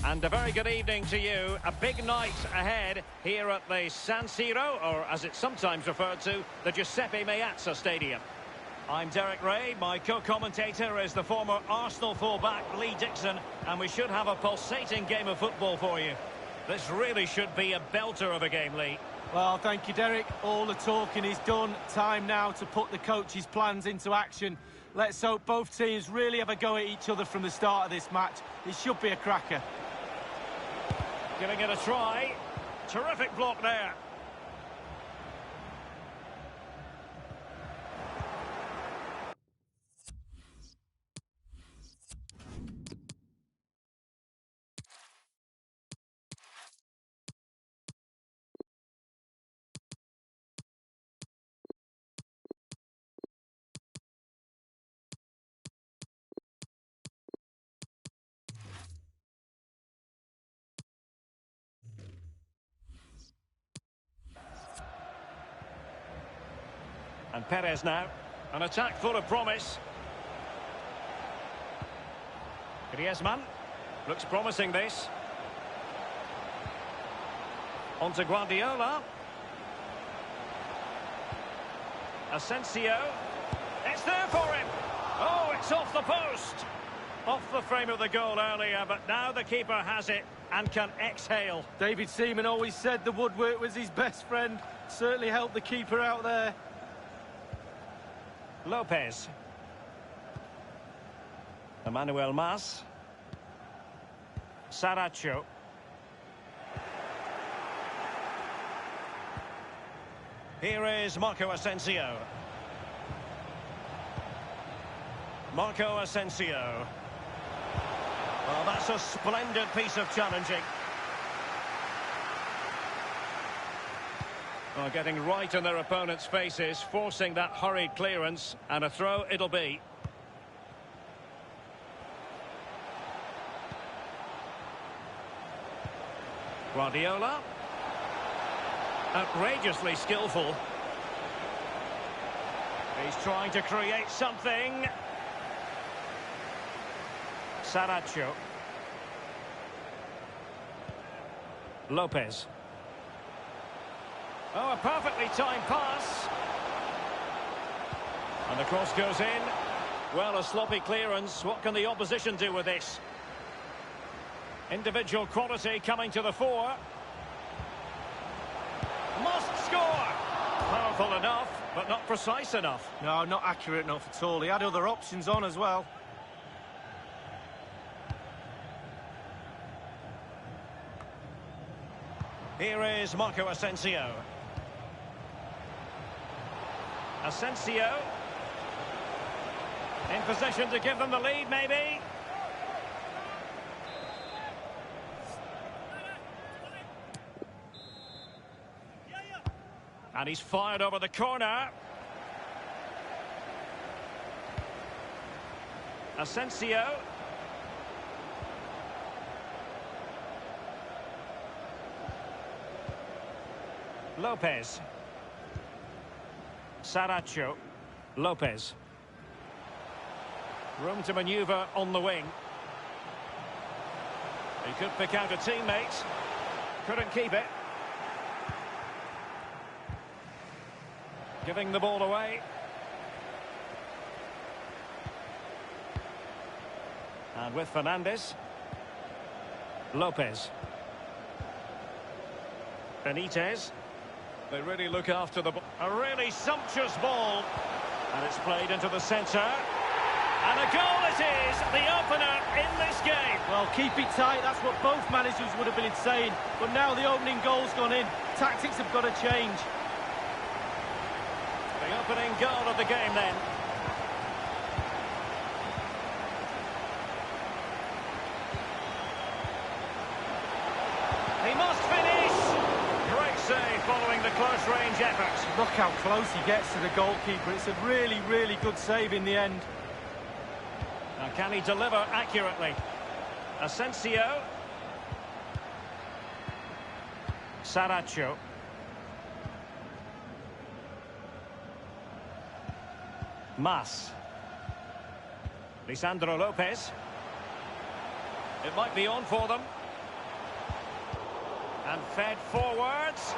And a very good evening to you. A big night ahead here at the San Siro, or as it's sometimes referred to, the Giuseppe Meazza Stadium. I'm Derek Ray. My co-commentator is the former Arsenal fullback Lee Dixon, and we should have a pulsating game of football for you. This really should be a belter of a game, Lee. Well, thank you, Derek. All the talking is done. Time now to put the coach's plans into action. Let's hope both teams really have a go at each other from the start of this match. It should be a cracker. Giving it a try. Terrific block there. And Perez now. An attack full of promise. Griezmann. Looks promising, this. On to Guardiola. Asensio. It's there for him. Oh, it's off the post. Off the frame of the goal earlier, but now the keeper has it and can exhale. David Seaman always said the woodwork was his best friend. Certainly helped the keeper out there. Lopez. Emmanuel Mas. Saracho. Here is Marco Asensio. Marco Asensio. Well, that's a splendid piece of challenging. Well, getting right in their opponent's faces, forcing that hurried clearance, and a throw it'll be. Guardiola. Outrageously skillful. He's trying to create something. Saracho. Lopez. Oh, a perfectly timed pass. And the cross goes in. Well, a sloppy clearance. What can the opposition do with this? Individual quality coming to the fore. Must score! Powerful enough, but not precise enough. No, not accurate enough at all. He had other options on as well. Here is Marco Asensio. Asensio. In position to give them the lead, maybe. And he's fired over the corner. Asensio. Lopez. Saracho. Lopez. Room to manoeuvre on the wing. He could pick out a teammate. Couldn't keep it. Giving the ball away. And with Fernandes. Lopez. Benitez. They really look after the ball. A really sumptuous ball. And it's played into the centre. And a goal it is, the opener in this game. Well, keep it tight, that's what both managers would have been saying. But now the opening goal's gone in. Tactics have got to change. The opening goal of the game then. He must finish. Great save following the close-range effort. Look how close he gets to the goalkeeper. It's a really, really good save in the end. Now can he deliver accurately? Asensio. Saracho. Mas. Lisandro Lopez. It might be on for them. And fed forwards.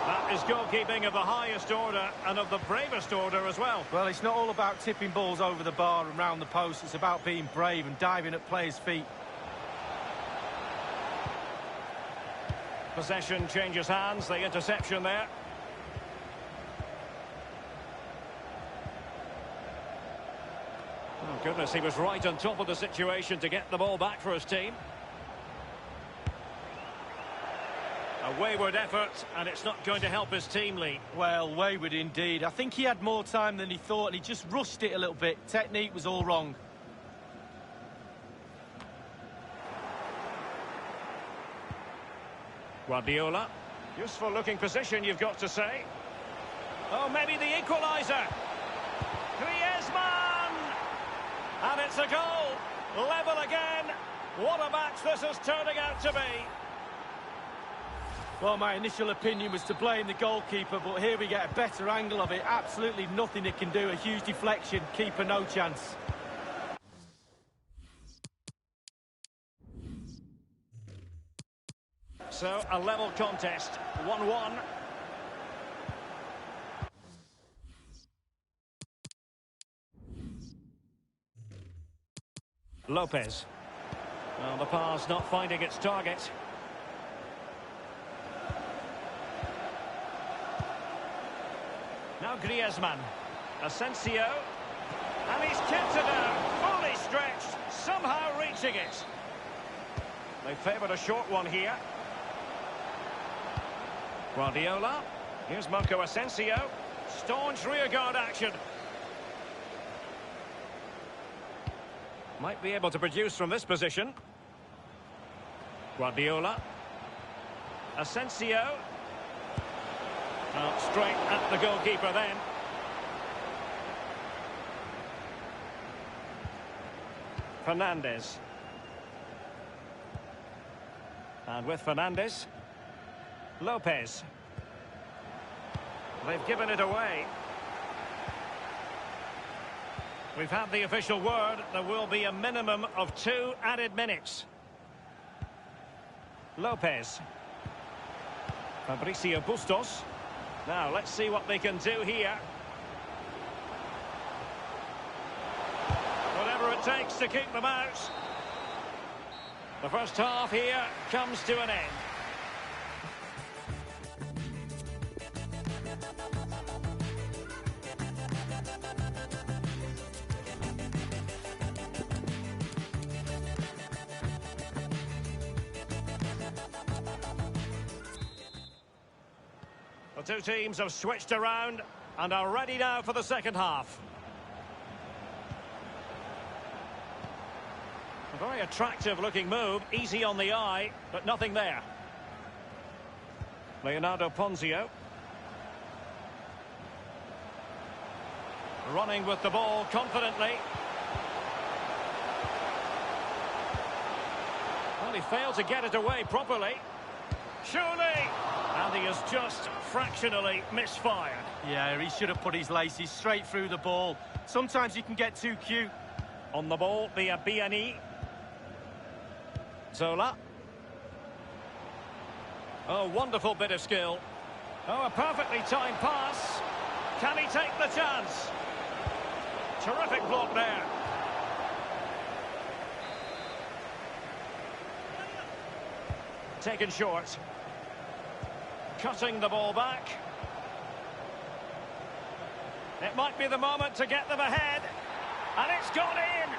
That is goalkeeping of the highest order and of the bravest order as well. Well, it's not all about tipping balls over the bar and round the post. It's about being brave and diving at players' feet. Possession changes hands. The interception there. Oh, goodness, he was right on top of the situation to get the ball back for his team. A wayward effort, and it's not going to help his team, Lee. Well, wayward indeed. I think he had more time than he thought, and he just rushed it a little bit. Technique was all wrong. Guardiola. Useful looking position, you've got to say. Oh, maybe the equaliser. Griezmann! And it's a goal. Level again. What a match this is turning out to be. Well, my initial opinion was to blame the goalkeeper, but here we get a better angle of it. Absolutely nothing it can do. A huge deflection. Keeper no chance. So, a level contest. 1-1. Lopez. Well, the pass not finding its target. Now Griezmann. Asensio. And he's kept it out. Fully stretched. Somehow reaching it. They favoured a short one here. Guardiola. Here's Marco Asensio. Staunch rearguard action. Might be able to produce from this position. Guardiola. Asensio. Well, straight at the goalkeeper then. Fernandes. And with Fernandes. Lopez. They've given it away. We've had the official word. There will be a minimum of 2 added minutes. Lopez. Fabricio Bustos. Now, let's see what they can do here. Whatever it takes to keep them out. The first half here comes to an end. The two teams have switched around and are ready now for the second half. A very attractive looking move, easy on the eye, but nothing there. Leonardo Ponzio. Running with the ball confidently. Well, he failed to get it away properly. Surely! And he has just fractionally misfired. Yeah, he should have put his laces straight through the ball. Sometimes you can get too cute. On the ball, Biani. Zola. Oh, wonderful bit of skill. Oh, a perfectly timed pass. Can he take the chance? Terrific block there. Taken short. Cutting the ball back. It might be the moment to get them ahead. And it's gone in.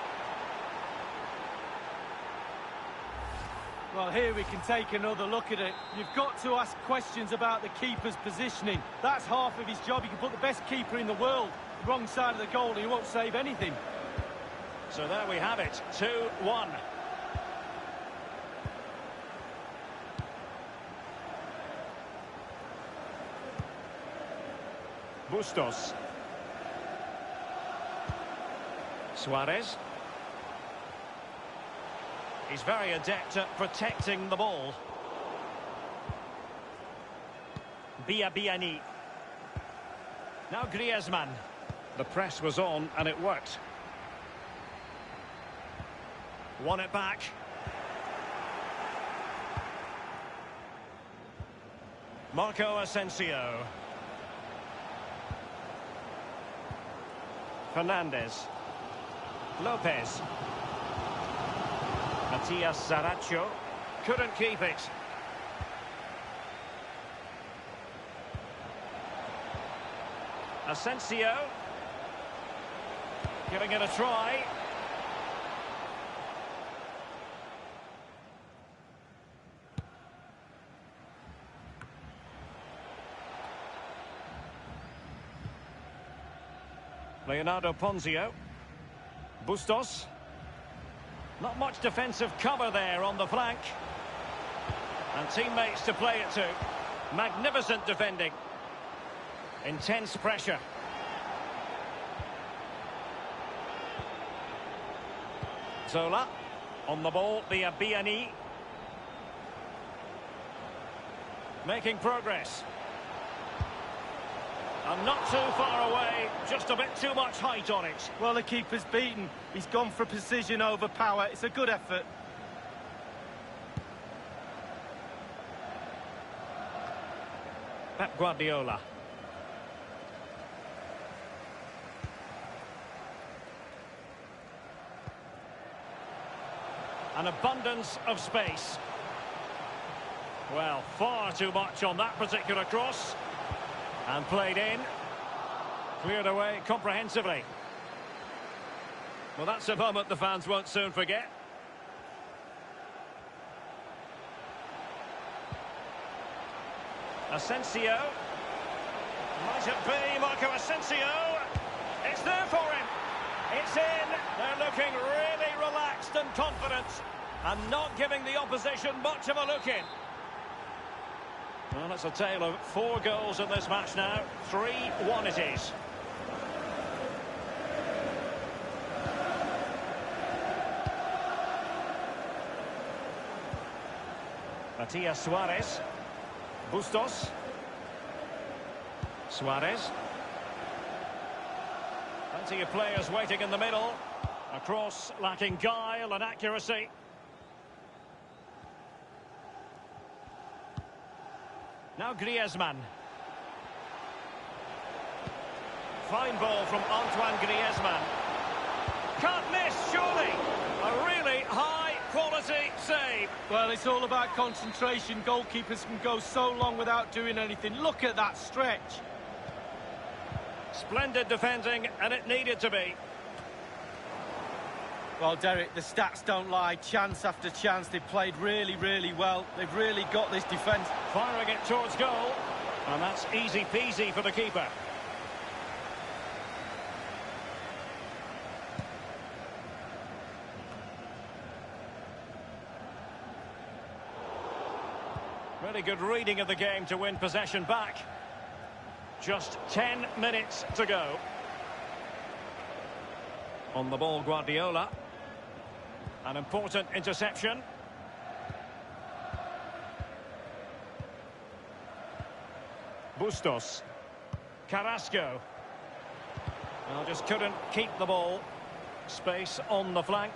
Well, here we can take another look at it. You've got to ask questions about the keeper's positioning. That's half of his job. You can put the best keeper in the world wrong side of the goal and he won't save anything. So there we have it, 2-1. Bustos. Suarez. He's very adept at protecting the ball. Biani. Now Griezmann. The press was on and it worked. Won it back. Marco Asensio. Fernandez. Lopez. Matias Saracho. Couldn't keep it. Asensio. Giving it a try. Leonardo Ponzio. Bustos. Not much defensive cover there on the flank. And teammates to play it to. Magnificent defending. Intense pressure. Zola. On the ball, Biani. Making progress. And not too far away, just a bit too much height on it. Well, the keeper's beaten. He's gone for precision over power. It's a good effort. Pep Guardiola. An abundance of space. Well, far too much on that particular cross. And played in. Cleared away comprehensively. Well, that's a moment the fans won't soon forget. Asensio. Might it be Marco Asensio? It's there for him. It's in. They're looking really relaxed and confident and not giving the opposition much of a look in. Well, it's a tale of 4 goals in this match now. 3-1 it is. Matias Suarez. Bustos. Suarez. Plenty of players waiting in the middle. A cross lacking guile and accuracy. Now Griezmann. Fine ball from Antoine Griezmann. Can't miss, surely. A really high-quality save. Well, it's all about concentration. Goalkeepers can go so long without doing anything. Look at that stretch. Splendid defending, and it needed to be. Well, Derek, the stats don't lie. Chance after chance. They've played really, really well. They've really got this defence. Firing it towards goal. And that's easy peasy for the keeper. Really good reading of the game to win possession back. Just 10 minutes to go. On the ball, Guardiola. An important interception. Bustos. Carrasco. Well, just couldn't keep the ball. Space on the flank.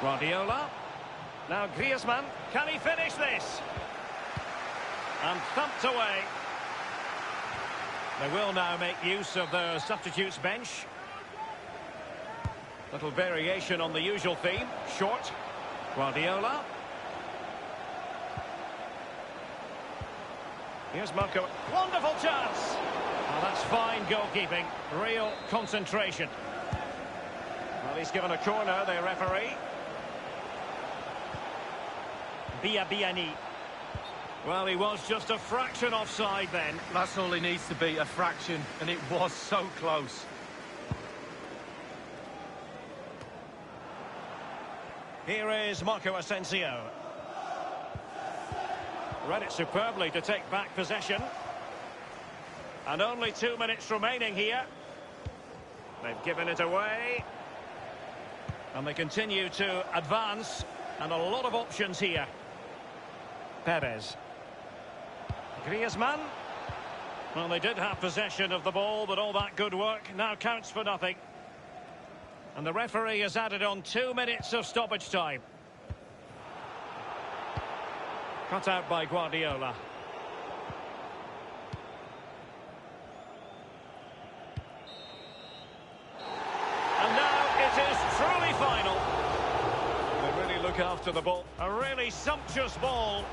Guardiola. Now Griezmann. Can he finish this? And thumped away. They will now make use of the substitutes bench. Little variation on the usual theme. Short. Guardiola. Here's Marco. Wonderful chance. Well, that's fine goalkeeping. Real concentration. Well, he's given a corner, the referee. Biabiani. Well, he was just a fraction offside then. That's all he needs to be, a fraction, and it was so close. Here is Marco Asensio. Read it superbly to take back possession. And only 2 minutes remaining here. They've given it away. And they continue to advance. And a lot of options here. Perez. Griezmann. Well, they did have possession of the ball, but all that good work now counts for nothing. And the referee has added on 2 minutes of stoppage time. Cut out by Guardiola. And now it is truly final. They really look after the ball. A really sumptuous ball.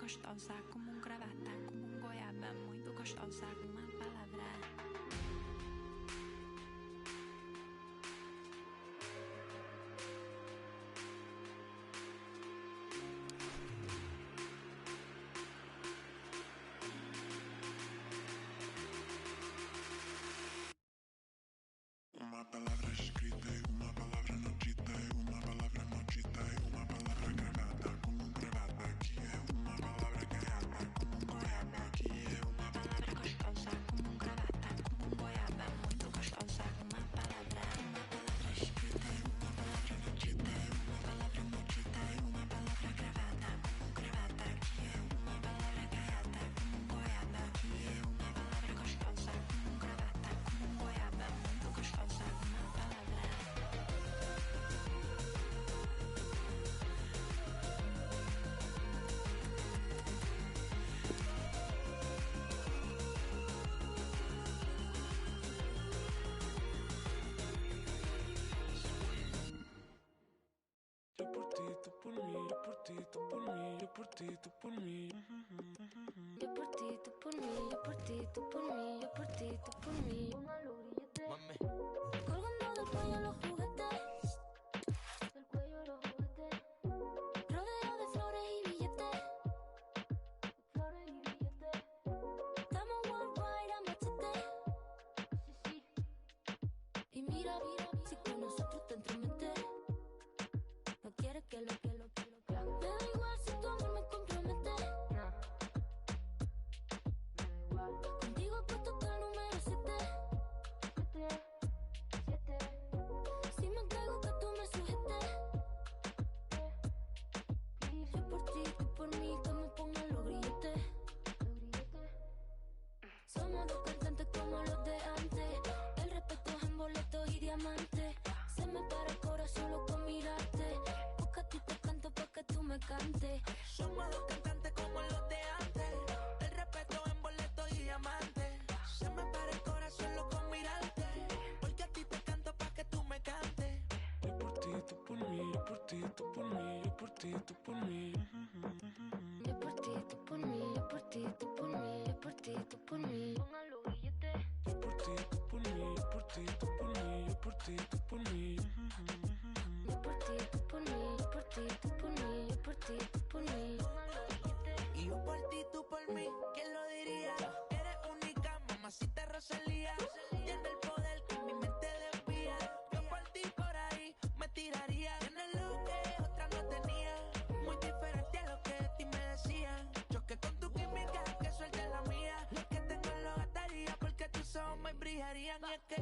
gostosa, como gravata, como goiaba, muito gostosa, uma palavra. tú por mí. Yo por ti, tú por mí, yo por ti, tú por mí, yo por ti, tú por mí. Póngalo grillete. Colgando del cuello los juguetes. Del cuello los juguetes. Rodeo de flores y billetes. Flores y billetes. Estamos worldwide a machete. Sí, sí. Y mira, si con nosotros te entrometes. No quieres que lo. Me da igual si tu amor me compromete. Contigo he puesto hasta el número 7. Si me entrego que tú me sujetes. Yo por ti, tú por mí, que me pongan los grilletes. Somos dos cantantes como los de antes. El respeto es en boletos y diamantes. Se me para el corazón solo con mirarte. Porque a ti te canto pa' que tú me cantes. Somos dos cantantes como los de antes. El respeto en boleto y diamante. Se me para el corazón solo con mirarte. Porque a ti te canto pa' que tú me cantes. Yo por ti, tú por mí, yo por ti, tú por mí, yo por ti, tú por mí. Yo por ti, tú por mí, yo por ti, tú por mí, yo por ti, tú por mí. Póngalo billete. Yo por ti, tú por mí, yo por ti, tú por mí, yo por ti, tú por mí. Yo por ti, tú por mí, yo por ti, tú por mí, yo por ti, tú por mí. Póngalo billete. Y yo por ti, tú por mí, ¿quién lo diría? Eres única, mamacita Rosalía. Tiene el poder que mi mente desvía. Yo por ti por ahí me tiraría. Tienes lo que otra no tenía. Muy diferente a lo que de ti me decían. Choque con tu química, que suelte la mía. Lo que tengo lo gastaría porque tus ojos me brillarían. Y es que,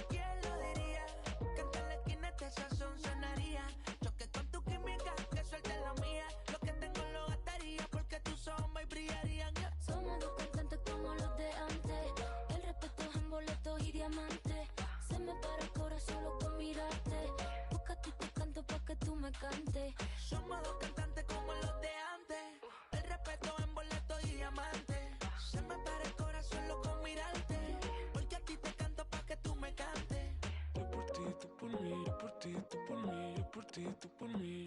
¿quién lo diría? Que en la esquina este sazón sonaría. Choque con tu química, que suelte la mía. Lo que tengo lo gastaría porque tus ojos me brillarían. Somos dos cantantes como los de antes. El respeto es en boletos y diamantes. Se me para el corazón solo con mirarte. Porque a ti te canto pa' que tú me cantes. Somos dos cantantes como los de antes. El respeto en boleto y diamante. Se me para el corazón solo con mirarte. Porque a ti te canto pa' que tú me cantes. Yo por ti, tú por mí, yo por ti, tú por mí, yo por ti, tú por mí.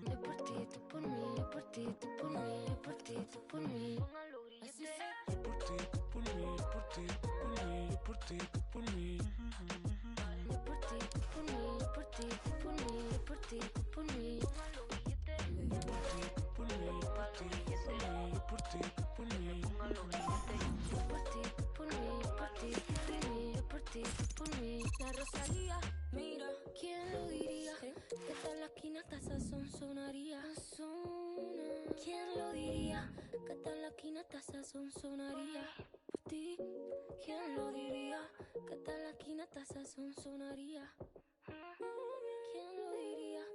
Yo por ti, tú por mí, yo por ti, tú por mí, yo por ti, tú por mí. Póngalo grillete. Yo por ti, tú por mí, yo por ti, tú por mí, yo por ti, tú por mí. Yo por ti, tú por mí, yo por ti, tú por mí, yo por ti, tú por mí. Póngalo grillete. Yo por ti, tú por mí, yo por ti, tú por mí, yo por ti, tú por mí. Póngalo grillete. Yo por ti, tú por mí, yo por ti, tú por mí, yo por ti, tú por mí. La Rosalía, mira, ¿quién lo diría? Que tal la esquina hasta sazón sonaría. ¿Quién lo diría? Que tal la esquina hasta sazón sonaría. Por ti, ¿quién lo diría? Que tal la esquina hasta sazón sonaría. ¿Quién lo diría?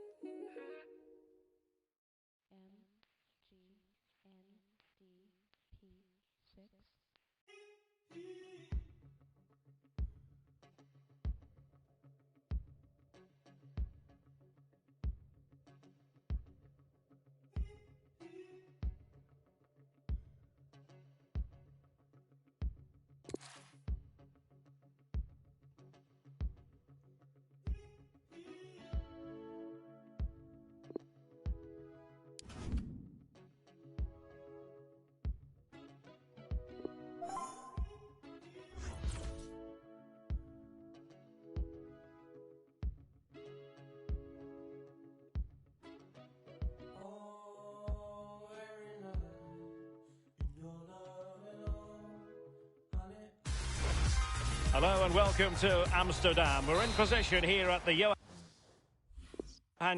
Hello and welcome to Amsterdam. We're in position here at the Johan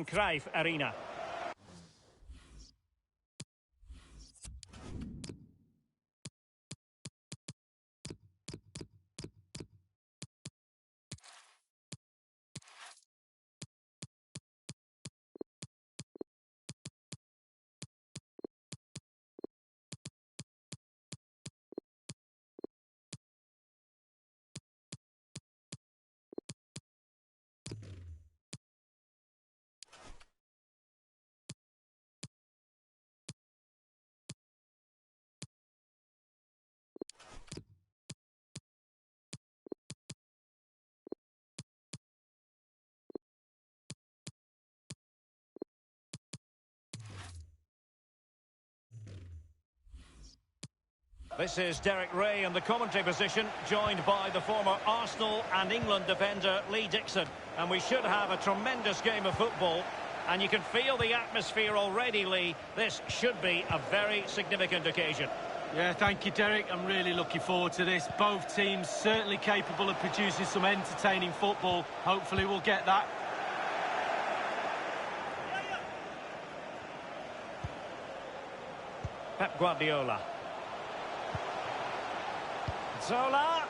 Cruyff Arena. This is Derek Ray in the commentary position, joined by the former Arsenal and England defender Lee Dixon. And we should have a tremendous game of football. And you can feel the atmosphere already, Lee. This should be a very significant occasion. Yeah, thank you, Derek. I'm really looking forward to this. Both teams certainly capable of producing some entertaining football. Hopefully we'll get that. Pep Guardiola. Zola.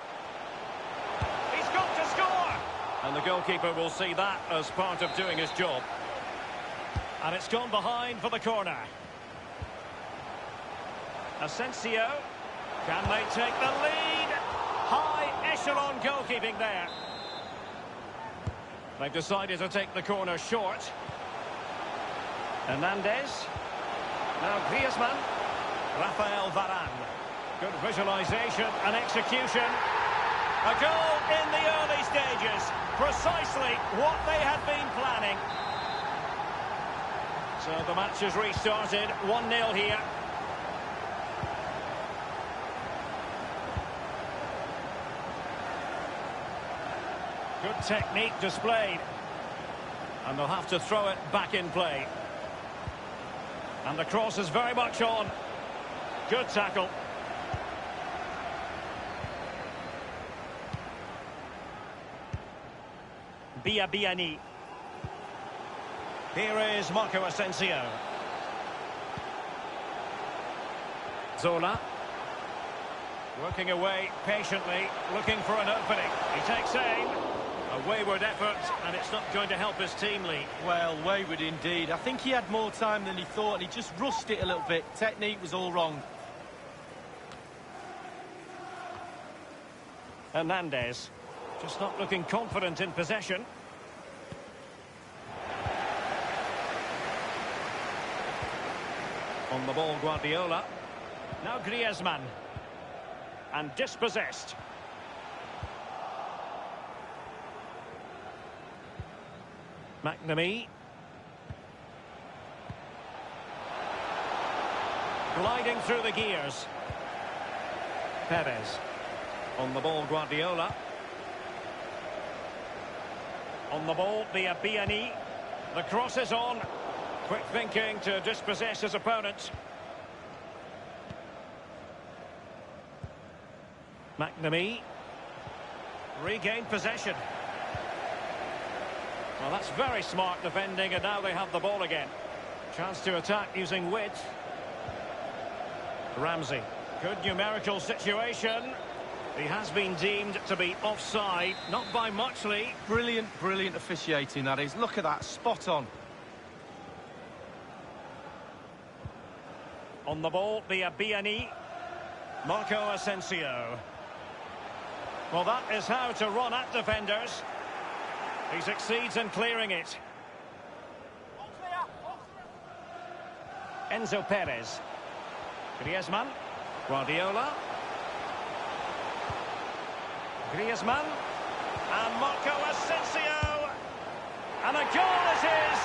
He's got to score! And the goalkeeper will see that as part of doing his job. And it's gone behind for the corner. Asensio. Can they take the lead? High echelon goalkeeping there. They've decided to take the corner short. Hernandez. Now Griezmann. Rafael Varane. Good visualisation and execution. A goal in the early stages. Precisely what they had been planning. So the match has restarted. 1-0 here. Good technique displayed. And they'll have to throw it back in play. And the cross is very much on. Good tackle. Biani. Here is Marco Asensio. Zola. Working away patiently, looking for an opening. He takes aim. A wayward effort, and it's not going to help his team, Lee. Well, wayward indeed. I think he had more time than he thought, and he just rushed it a little bit. Technique was all wrong. Hernandez. Just not looking confident in possession. On the ball, Guardiola. Now Griezmann. And dispossessed. McNamee. Gliding through the gears. Perez. On the ball, Guardiola. On the ball, Biani. The cross is on. Quick thinking to dispossess his opponent. McNamee. Regained possession. Well, that's very smart defending, and now they have the ball again. Chance to attack using width. Ramsey. Good numerical situation. He has been deemed to be offside. Not by much, Lee. Brilliant, brilliant officiating, that is. Look at that, spot on. On the ball, Biani. Marco Asensio. Well, that is how to run at defenders. He succeeds in clearing it. Enzo Perez. Griezmann. Guardiola. Griezmann. And Marco Asensio. And a goal is his.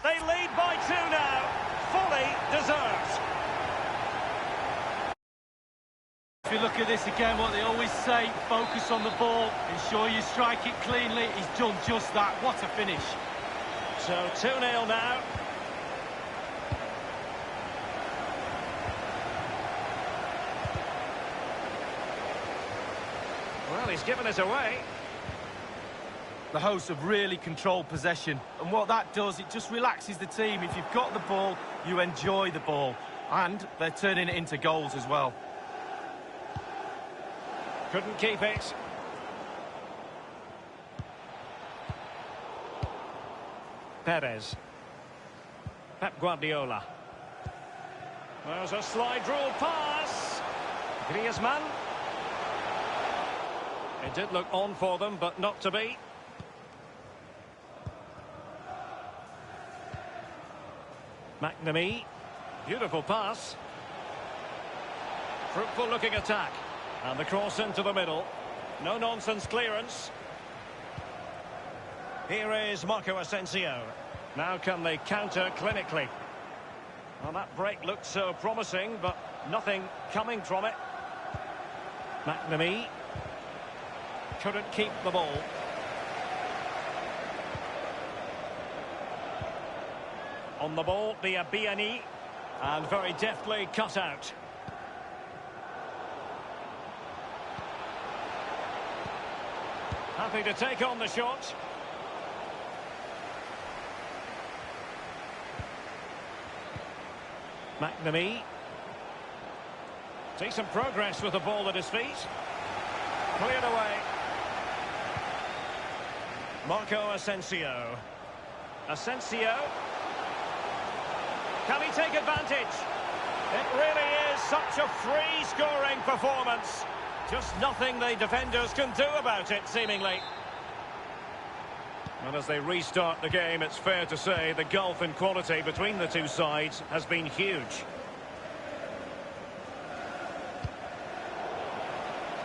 They lead by 2 now. Fully deserved. If you look at this again, what they always say, focus on the ball, ensure you strike it cleanly. He's done just that. What a finish. So 2-0 now. Well, he's given us away. The hosts have really controlled possession, and what that does, it just relaxes the team. If you've got the ball, you enjoy the ball, and they're turning it into goals as well. Couldn't keep it. Perez. Pep Guardiola. There's a slide rule pass. Griezmann. It did look on for them, but not to be. McNamee. Beautiful pass. Fruitful looking attack. And the cross into the middle. No nonsense clearance. Here is Marco Asensio. Now can they counter clinically? Well, that break looked so promising, but nothing coming from it. McNamee couldn't keep the ball. On the ball, the Biani, and very deftly cut out. Happy to take on the shot. McNamee. Decent progress with the ball at his feet. Cleared away. Marco Asensio. Asensio. Can he take advantage? It really is such a free-scoring performance. Just nothing the defenders can do about it, seemingly. And as they restart the game, it's fair to say the gulf in quality between the two sides has been huge.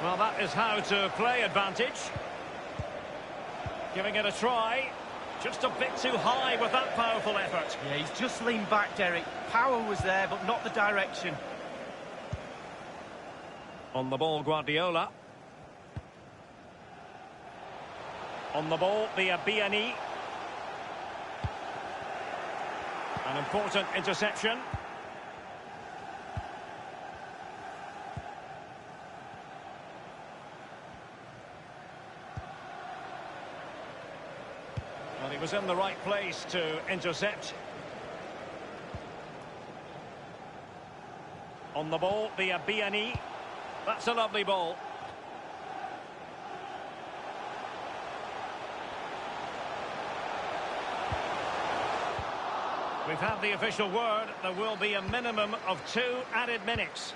Well, that is how to play advantage. Giving it a try. Just a bit too high with that powerful effort. Yeah, he's just leaned back, Derek. Power was there, but not the direction. On the ball, Guardiola. On the ball, the Biani. An important interception. Well, he was in the right place to intercept. On the ball, the Biani. That's a lovely ball. We've had the official word. There will be a minimum of 2 added minutes.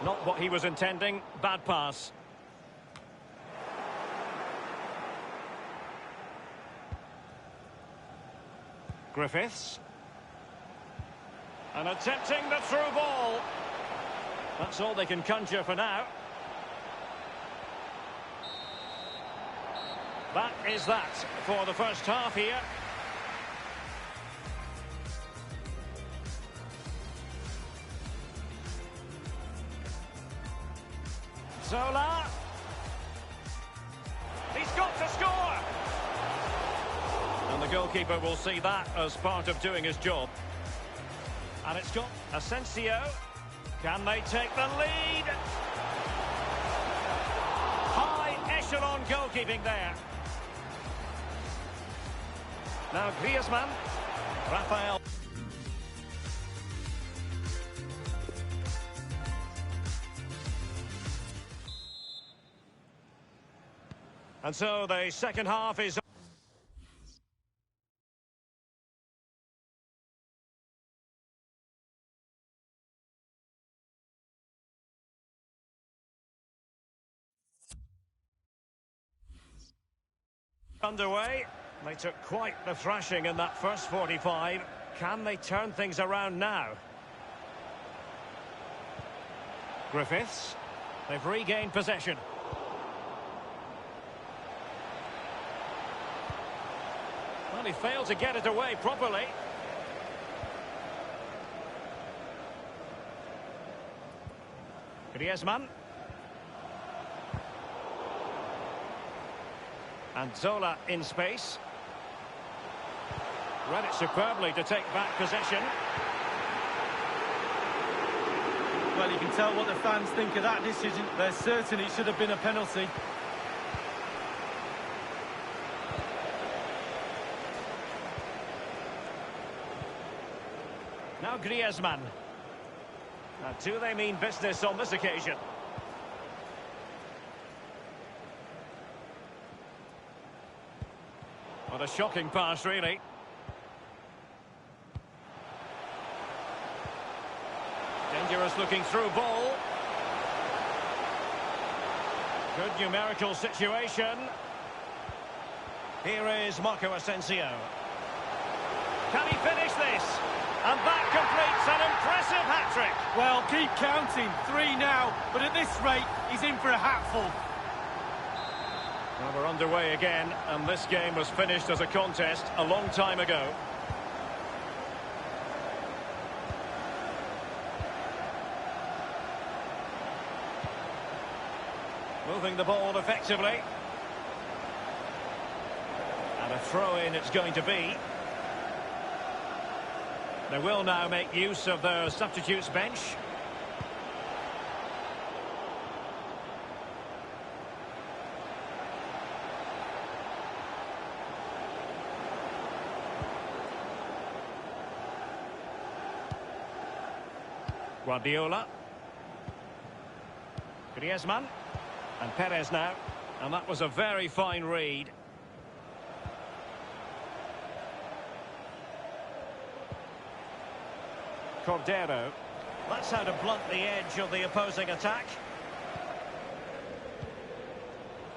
Not what he was intending. Bad pass. Griffiths. And attempting the through ball. That's all they can conjure for now. That is that for the first half here. Zola. He's got to score. And the goalkeeper will see that as part of doing his job. And it's got Asensio. Can they take the lead? High echelon goalkeeping there. Now Griezmann. Rafael. And so the second half is underway. They took quite the thrashing in that first 45. Can they turn things around now? Griffiths. They've regained possession. Well, he failed to get it away properly. Griezmann. And Zola in space. Read it superbly to take back possession. Well, you can tell what the fans think of that decision. They're certain it should have been a penalty. Now Griezmann. Now, do they mean business on this occasion? What a shocking pass, really. Dangerous looking through ball. Good numerical situation. Here is Marco Asensio. Can he finish this? And that completes an impressive hat-trick. Well, keep counting. 3 now, but at this rate, he's in for a hatful. Well, we're underway again, and this game was finished as a contest a long time ago. Moving the ball effectively. And a throw-in it's going to be. They will now make use of their substitutes bench. Guardiola. Griezmann. And Perez now. And that was a very fine read. Cordero. That's how to blunt the edge of the opposing attack.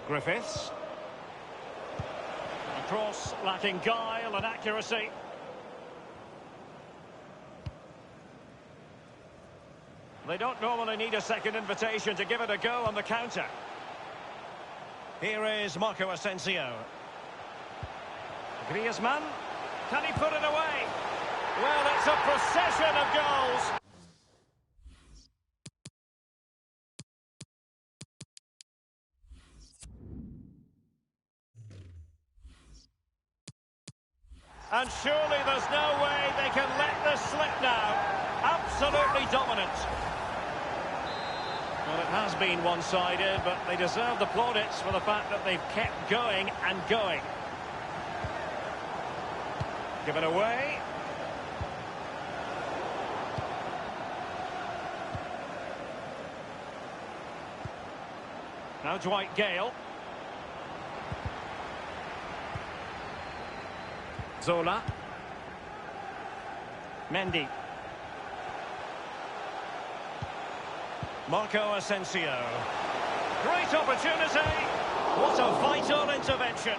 Griffiths. A cross lacking guile and accuracy. They don't normally need a second invitation to give it a go on the counter. Here is Marco Asensio. Griezmann. Can he put it away? Well, it's a procession of goals. And surely there's no way they can let this slip now. Absolutely dominant. Well, it has been one-sided, but they deserve the plaudits for the fact that they've kept going and going. Give it away. Now Dwight Gale. Zola. Mendy. Marco Asensio. Great opportunity. What a vital intervention.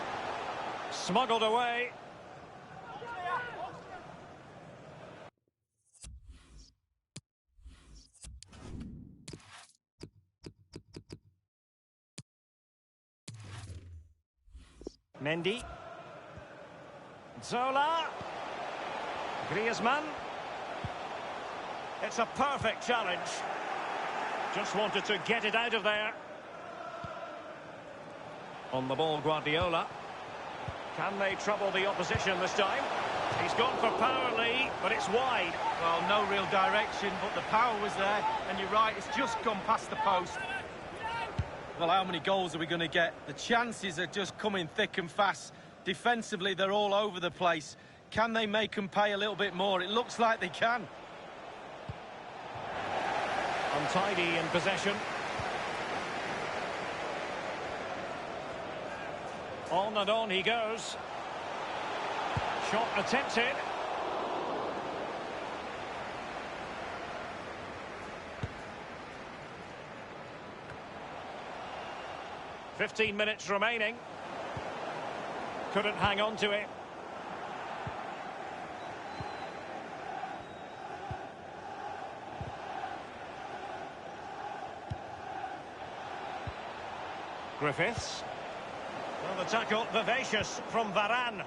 Smuggled away. Mendy. Zola. Griezmann. It's a perfect challenge. Just wanted to get it out of there. On the ball, Guardiola. Can they trouble the opposition this time? He's gone for power, Lee, but it's wide. Well, no real direction, but the power was there. And you're right, it's just gone past the post. Well, how many goals are we going to get? The chances are just coming thick and fast. Defensively, they're all over the place. Can they make them pay a little bit more? It looks like they can. Untidy in possession. On and on he goes. Shot attempted. "15 minutes remaining. Couldn't hang on to it. Griffiths. Well, the tackle vivacious from Varane.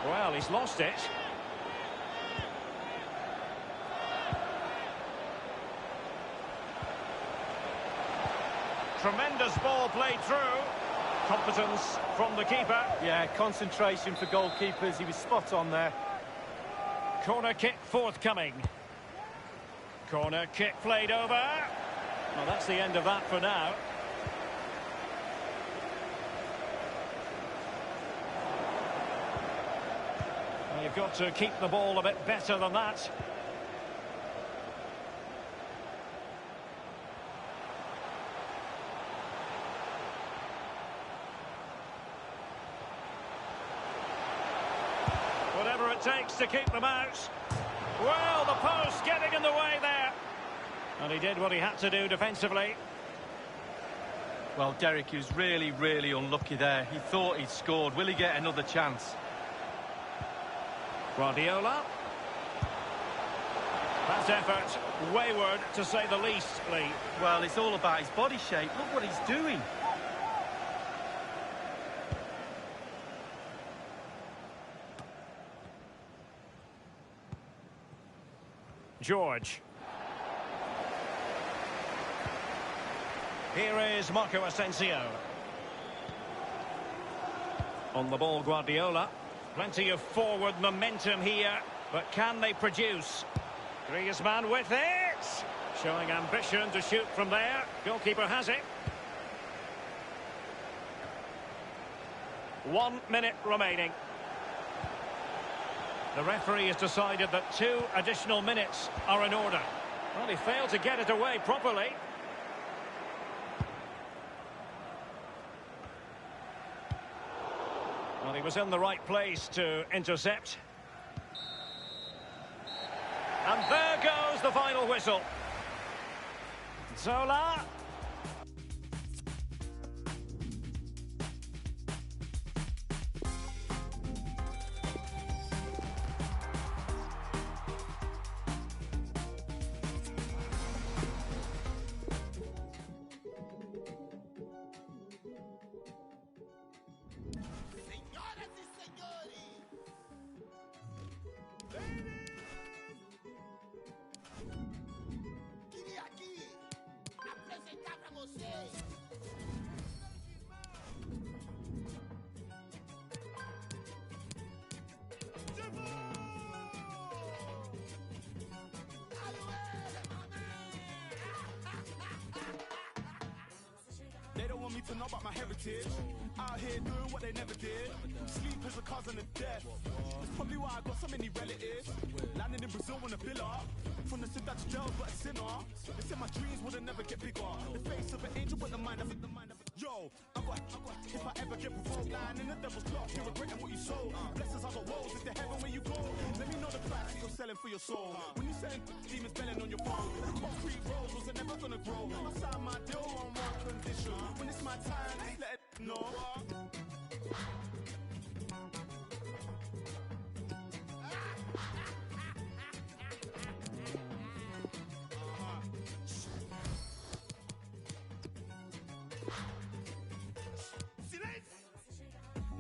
Well, he's lost it. Tremendous ball played through. Competence from the keeper. Yeah, concentration for goalkeepers. He was spot on there. Corner kick forthcoming. Corner kick played over. Well, that's the end of that for now. Well, you've got to keep the ball a bit better than that. Whatever it takes to keep them out. Well, the post getting in the way there. And he did what he had to do defensively. Well, Derek, he was really, really unlucky there. He thought he'd scored. Will he get another chance? Guardiola. That effort, wayward to say the least, Lee. Well, it's all about his body shape. Look what he's doing. George. Here is Marco Asensio. On the ball, Guardiola. Plenty of forward momentum here, but can they produce? Griezmann with it! Showing ambition to shoot from there. Goalkeeper has it. 1 minute remaining. The referee has decided that 2 additional minutes are in order. Well, he failed to get it away properly. Well, he was in the right place to intercept. And there goes the final whistle. Zola. They don't want me to know about my heritage. Out here doing what they never did. Sleep is a cousin of death. That's probably why I got so many relatives. Landing in Brazil on a villa. From the Ciudad to jail, but a sinner. They said my dreams would never get bigger. The face of an angel, but the mind of it. Yo, I got. If I ever get provoked, lying in the devil's clock, you're regretting what you sold. Blessings are the woes, it's the heaven where you go. Let me know the price you're selling for your soul. When you selling demons belling on your phone. Concrete roads was never gonna grow. I signed my deal on one condition. When it's my time, just let it know.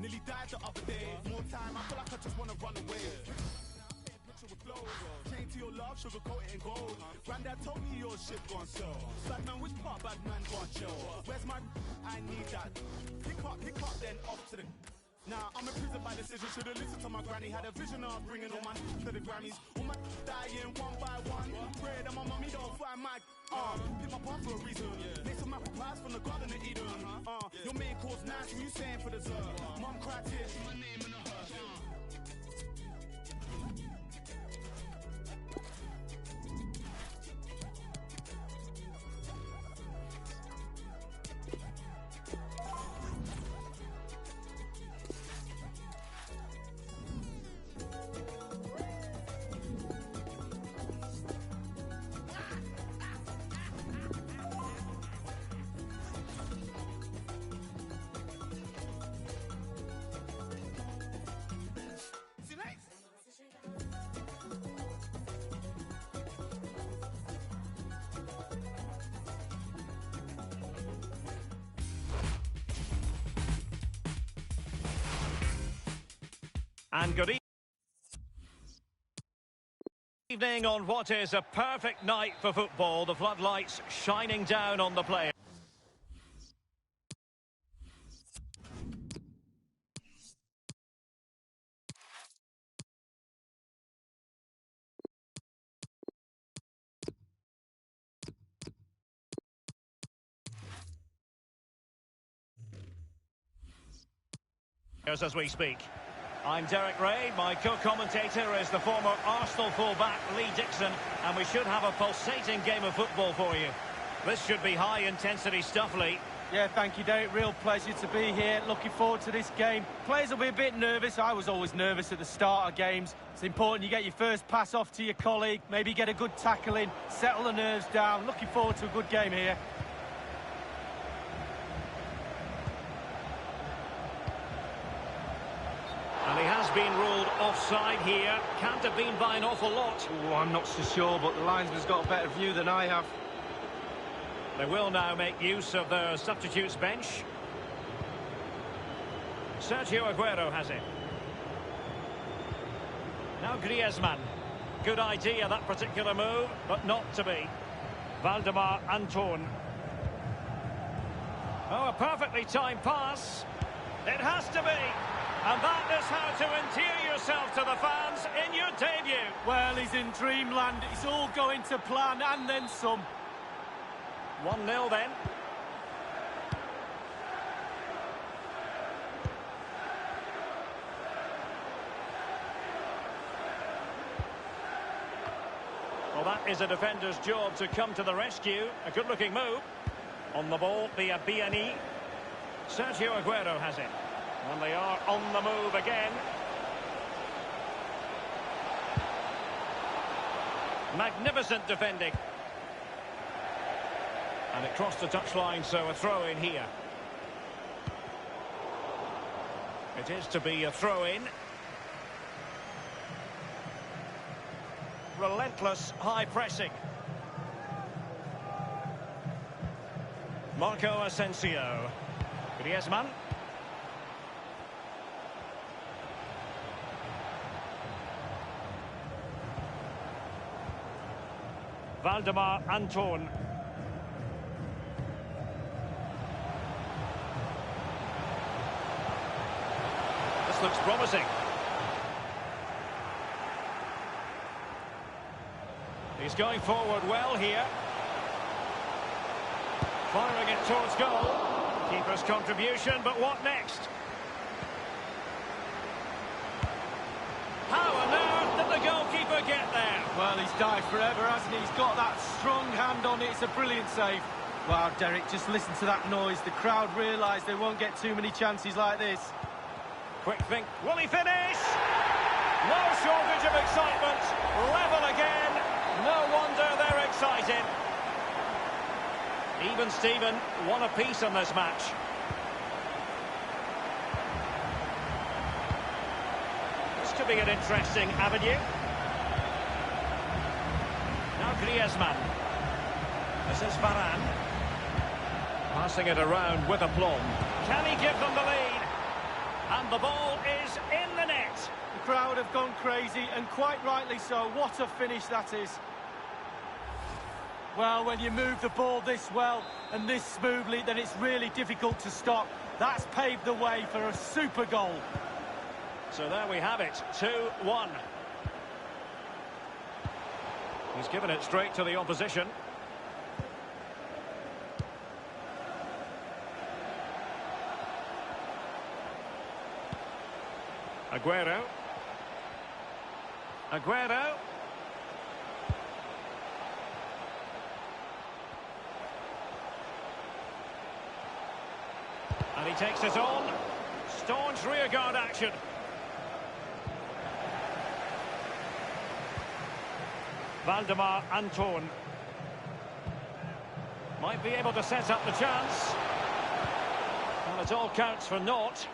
Nearly died the other day. More time, I feel like I just wanna run away. Picture with flows. Chain to your love, sugarcoat it in gold. Granddad told me your shit gone sell. Bad man, which part bad man gone chill? Where's my? I need that. Pick up, then off to the. Nah, I'm in prison by decision. Should've listened to my granny. Had a vision of bringing all my to the Grammys. All my dying one by one. Pray that my mommy don't find my pick my part for a reason. Make some apple pies from the Garden of Eden. Your main course nice. What you saying for dessert? Mom cried tears. My name in the hearse. And good evening on what is a perfect night for football. The floodlights shining down on the players. As we speak. I'm Derek Ray, my co-commentator is the former Arsenal fullback Lee Dixon, and we should have a pulsating game of football for you. This should be high-intensity stuff, Lee. Yeah, thank you, Derek. Real pleasure to be here. Looking forward to this game. Players will be a bit nervous. I was always nervous at the start of games. It's important you get your first pass off to your colleague, maybe get a good tackle in, settle the nerves down. Looking forward to a good game here. he has been ruled offside here. Can't have been by an awful lot. Oh, I'm not so sure, but the linesman's got a better view than I have. They will now make use of their substitutes bench. Sergio Aguero has it. Now Griezmann. Good idea, that particular move, but not to be. Valdemar Anton. Oh, a perfectly timed pass. It has to be. And that is how to endear yourself to the fans in your debut. Well, he's in dreamland. It's all going to plan and then some. 1-0 then. Well, that is a defender's job to come to the rescue. A good-looking move. On the ball, Biani. Sergio Aguero has it. And they are on the move again. Magnificent defending. And it crossed the touchline, so a throw in here. It is to be a throw in. Relentless high pressing. Marco Asensio. Griezmann. Valdemar Anton. This looks promising. He's going forward well here. Firing it towards goal. Keeper's contribution, but what next? How on earth did the goalkeeper get there? Well, he's dived forever, hasn't he? He's got that strong hand on it. It's a brilliant save. Wow, Derek, just listen to that noise. The crowd realise they won't get too many chances like this. Quick think. Will he finish? No shortage of excitement. Level again. No wonder they're excited. Even Steven, one apiece on this match. This could be an interesting avenue. Now Griezmann. This is Varane. Passing it around with aplomb. Can he give them the lead? And the ball is in the net. The crowd have gone crazy, and quite rightly so. What a finish that is. Well, when you move the ball this well and this smoothly, then it's really difficult to stop. That's paved the way for a super goal. So there we have it, 2-1. He's given it straight to the opposition. Aguero. Aguero. And he takes it on. Staunch rearguard action. Valdemar Anton. Might be able to set up the chance. Well, it all counts for naught.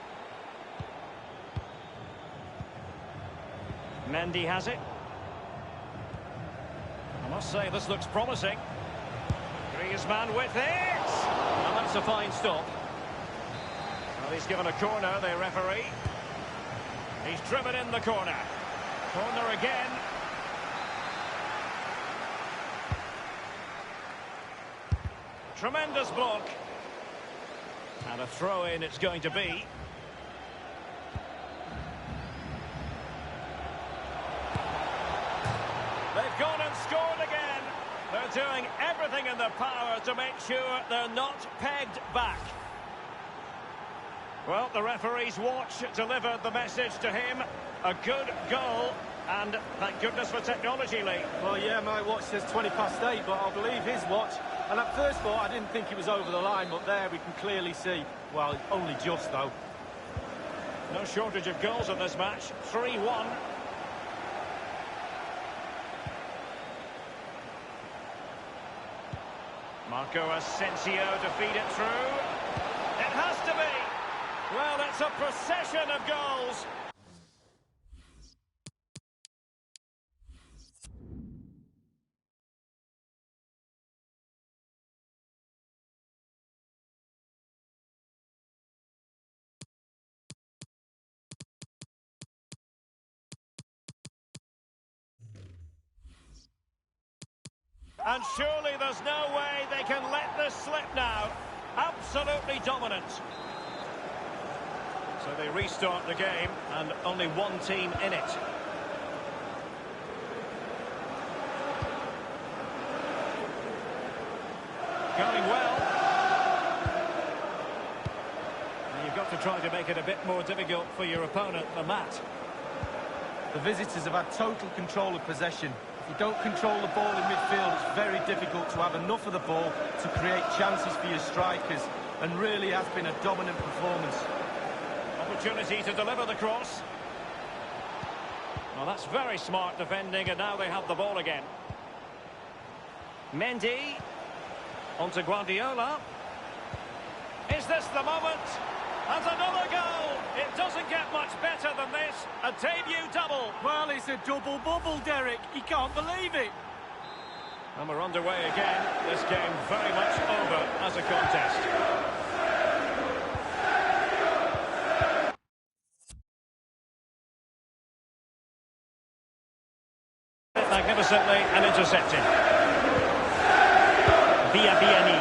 Mendy has it. I must say, this looks promising. Griezmann with it. And that's a fine stop. Well, he's given a corner, the referee. He's driven in the corner. Corner again. Tremendous block. And a throw-in it's going to be. They've gone and scored again. They're doing everything in their power to make sure they're not pegged back. Well, the referee's watch delivered the message to him. A good goal, and thank goodness for technology, Lee. Well, yeah, my watch says 8:20, but I'll believe his watch. And at first thought, I didn't think it was over the line, but there we can clearly see. Well, only just, though. No shortage of goals in this match. 3-1. Marco Asensio to feed it through. It has to be. Well, it's a procession of goals. And surely there's no way they can let this slip now. Absolutely dominant. So they restart the game, and only one team in it. Going well. And you've got to try to make it a bit more difficult for your opponent than that. The visitors have had total control of possession. If you don't control the ball in midfield, it's very difficult to have enough of the ball to create chances for your strikers, and really has been a dominant performance. Opportunity to deliver the cross. Well, that's very smart defending, and now they have the ball again. Mendy. On to Guardiola. Is this the moment? And another goal! It doesn't get much better than this. A debut double. Well, it's a double bubble, Derek. He can't believe it. And we're underway again. This game very much over as a contest. Magnificently and intercepted. Biani.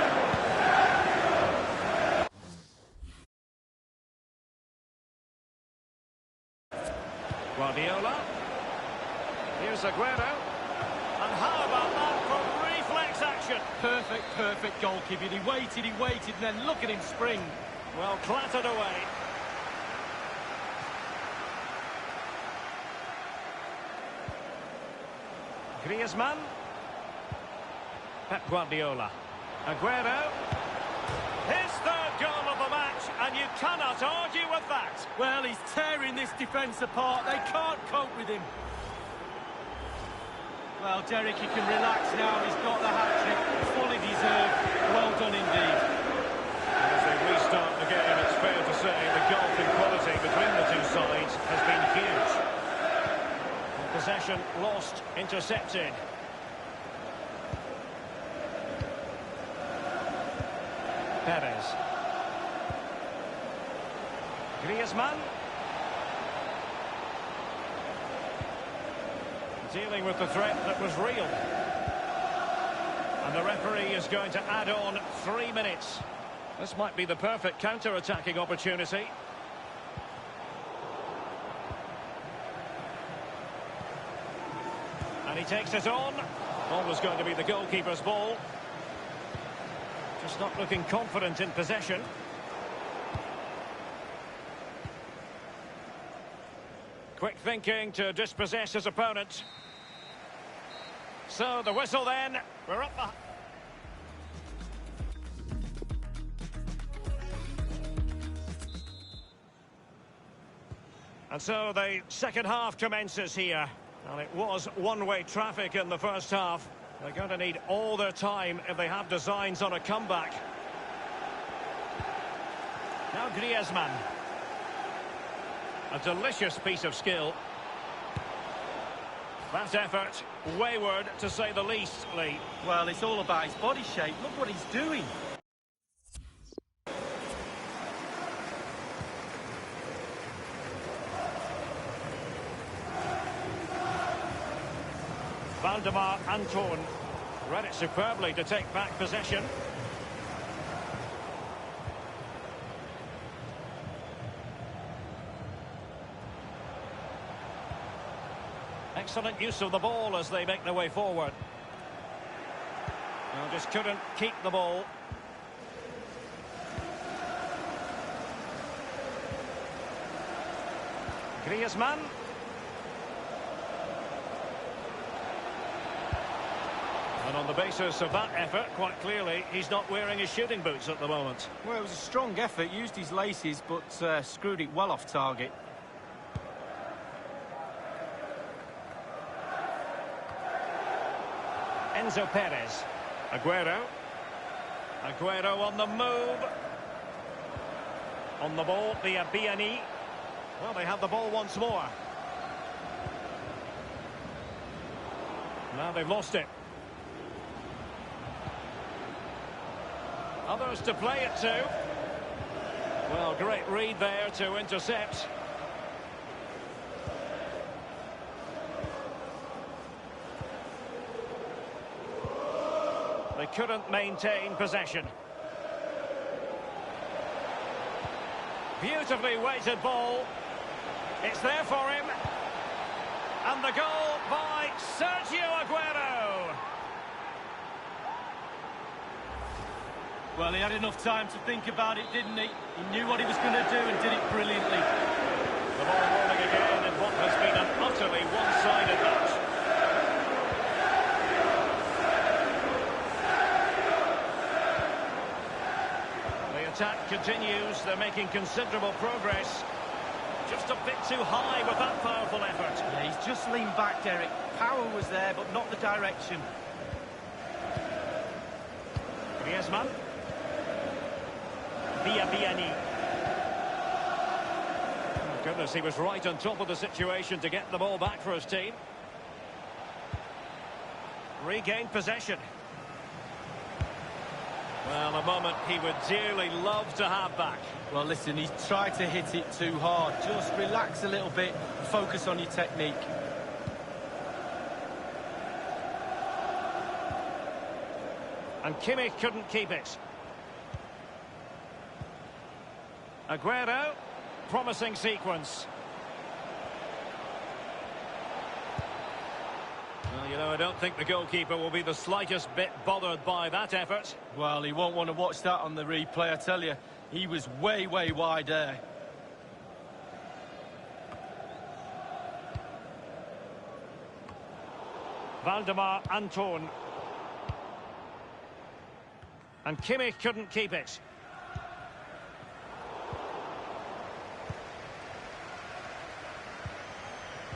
Guardiola. Here's Aguero. And how about that for reflex action? Perfect goalkeeping. He waited, and then look at him spring. Well, clattered away. Griezmann. Pep Guardiola. Aguero. His third goal of the match, and you cannot argue with that. Well, he's tearing this defence apart. They can't cope with him. Well, Derek, you can relax now. He's got the hat-trick. Fully deserved. Well done indeed. As they restart the game, it's fair to say the gulf in quality between the two sides has been huge. Possession lost, intercepted. Perez. Griezmann. Dealing with the threat that was real. And the referee is going to add on 3 minutes. This might be the perfect counter-attacking opportunity. And he takes it on. Always going to be the goalkeeper's ball. Just not looking confident in possession. Quick thinking to dispossess his opponent. So the whistle then. We're up the... And so the second half commences here. And it was one-way traffic in the first half. They're going to need all their time if they have designs on a comeback. Now Griezmann. A delicious piece of skill. That effort, wayward to say the least, Lee. Well, it's all about his body shape. Look what he's doing. Valdemar Anton read it superbly to take back possession. Excellent use of the ball as they make their way forward. Well, just couldn't keep the ball. Griezmann. And on the basis of that effort, quite clearly, he's not wearing his shooting boots at the moment. Well, it was a strong effort, used his laces, but screwed it well off target. Enzo Perez. Aguero. Aguero on the move. On the ball, Biani. Well, they have the ball once more. Now they've lost it. Others to play it to. Well, great read there to intercept. They couldn't maintain possession. Beautifully weighted ball. It's there for him. And the goal by Sergio Aguero. Well, he had enough time to think about it, didn't he? He knew what he was going to do and did it brilliantly. The ball rolling again in what has been an utterly one-sided match. The attack continues. They're making considerable progress. Just a bit too high with that powerful effort. Yeah, he's just leaned back, Derek. Power was there, but not the direction. Griezmann. Biani. Oh, goodness, he was right on top of the situation to get the ball back for his team. Regained possession. Well, a moment he would dearly love to have back. Well, listen, he's tried to hit it too hard. Just relax a little bit, focus on your technique. And Kimmich couldn't keep it. Aguero, promising sequence. Well, you know, I don't think the goalkeeper will be the slightest bit bothered by that effort. Well, he won't want to watch that on the replay, I tell you. He was way, way wide there. Valdemar Anton. And Kimmich couldn't keep it.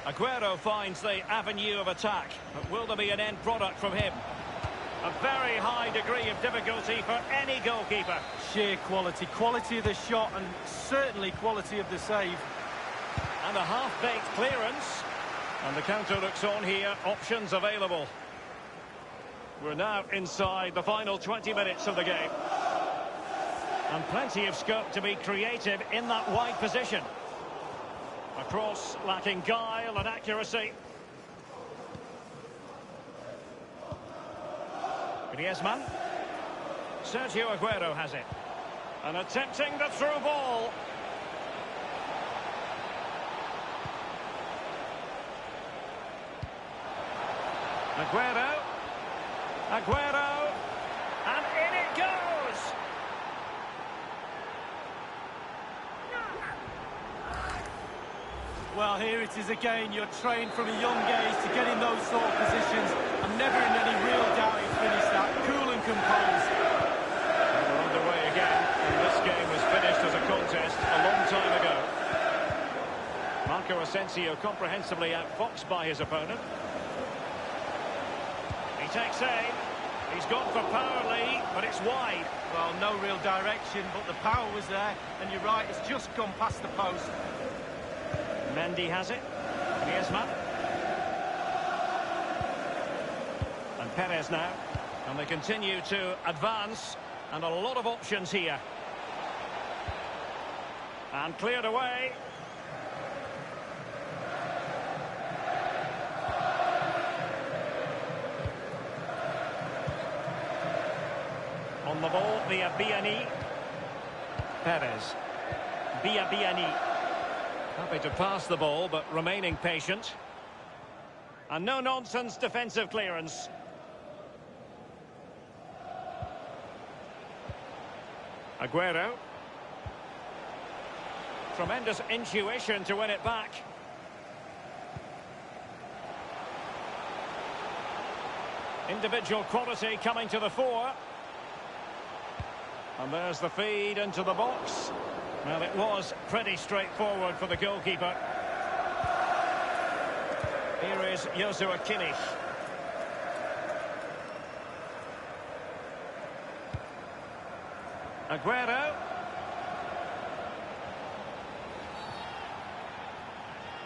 Aguero finds the avenue of attack, but will there be an end product from him? A very high degree of difficulty for any goalkeeper. Sheer quality. Quality of the shot and certainly quality of the save. And a half-baked clearance. And the counter looks on here. Options available. We're now inside the final 20 minutes of the game. And plenty of scope to be creative in that wide position. A cross lacking guile and accuracy. Griezmann. Sergio Aguero has it. And attempting the through ball. Aguero. Aguero. And in it goes. Well, here it is again. You're trained from a young age to get in those sort of positions. I'm never in any real doubt he'll finish that. Cool and composed. We're underway again, and this game was finished as a contest a long time ago. Marco Asensio comprehensively outfoxed by his opponent. He takes aim. He's gone for power lead, but it's wide. Well, no real direction, but the power was there. And you're right, it's just gone past the post. Mendy has it. Griezmann. And Perez now. And they continue to advance. And a lot of options here. And cleared away. On the ball, Biani. Perez. Biani. Happy to pass the ball, but remaining patient. And no-nonsense defensive clearance. Aguero. Tremendous intuition to win it back. Individual quality coming to the fore. And there's the feed into the box. Well, it was pretty straightforward for the goalkeeper. Here is Joshua Kimmich. Aguero.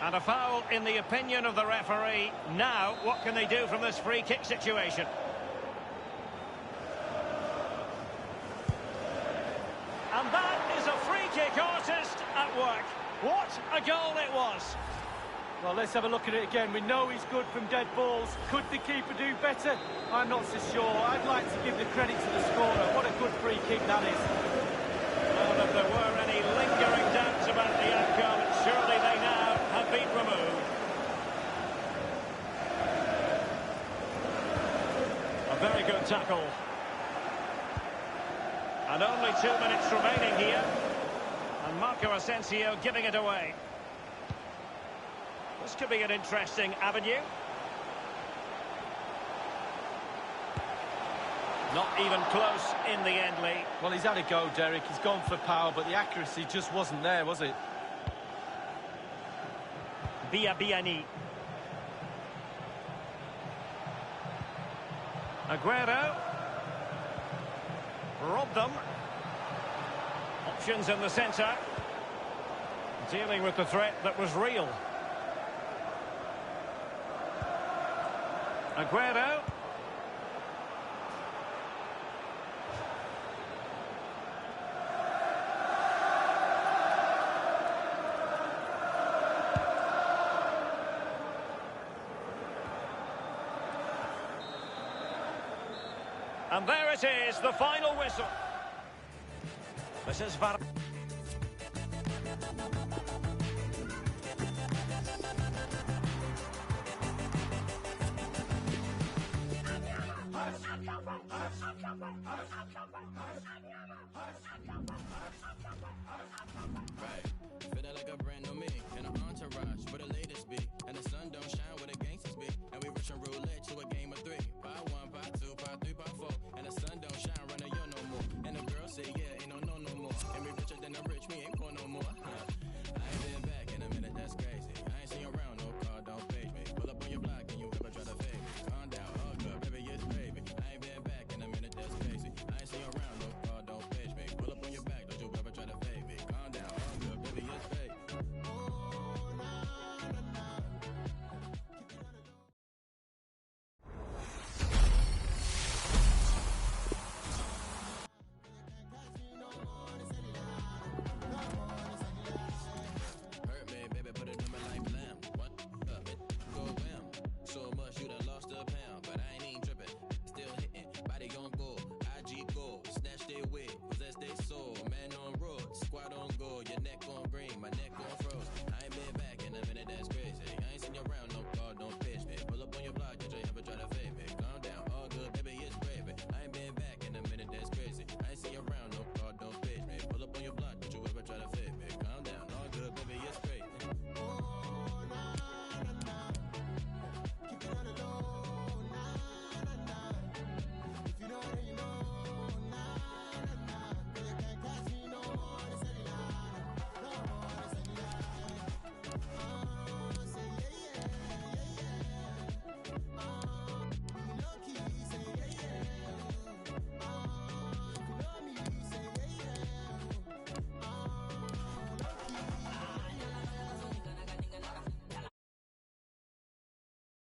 And a foul in the opinion of the referee. Now, what can they do from this free kick situation? And that is a free kick artist at work. What a goal it was. Well, let's have a look at it again. We know he's good from dead balls. Could the keeper do better? I'm not so sure. I'd like to give the credit to the scorer. What a good free kick that is. Well, if there were any lingering doubts about the outcome, surely they now have been removed. A very good tackle. And only 2 minutes remaining here. And Marco Asensio giving it away. This could be an interesting avenue. Not even close in the end, Lee. Well, he's had a go, Derek. He's gone for power, but the accuracy just wasn't there, was it? Biani. Aguero. Robbed them. Options in the centre. Dealing with the threat that was real. Aguero. And there it is, the final whistle. This is Var. Feeling like a brand new me in an entourage where the latest be, and the sun don't shine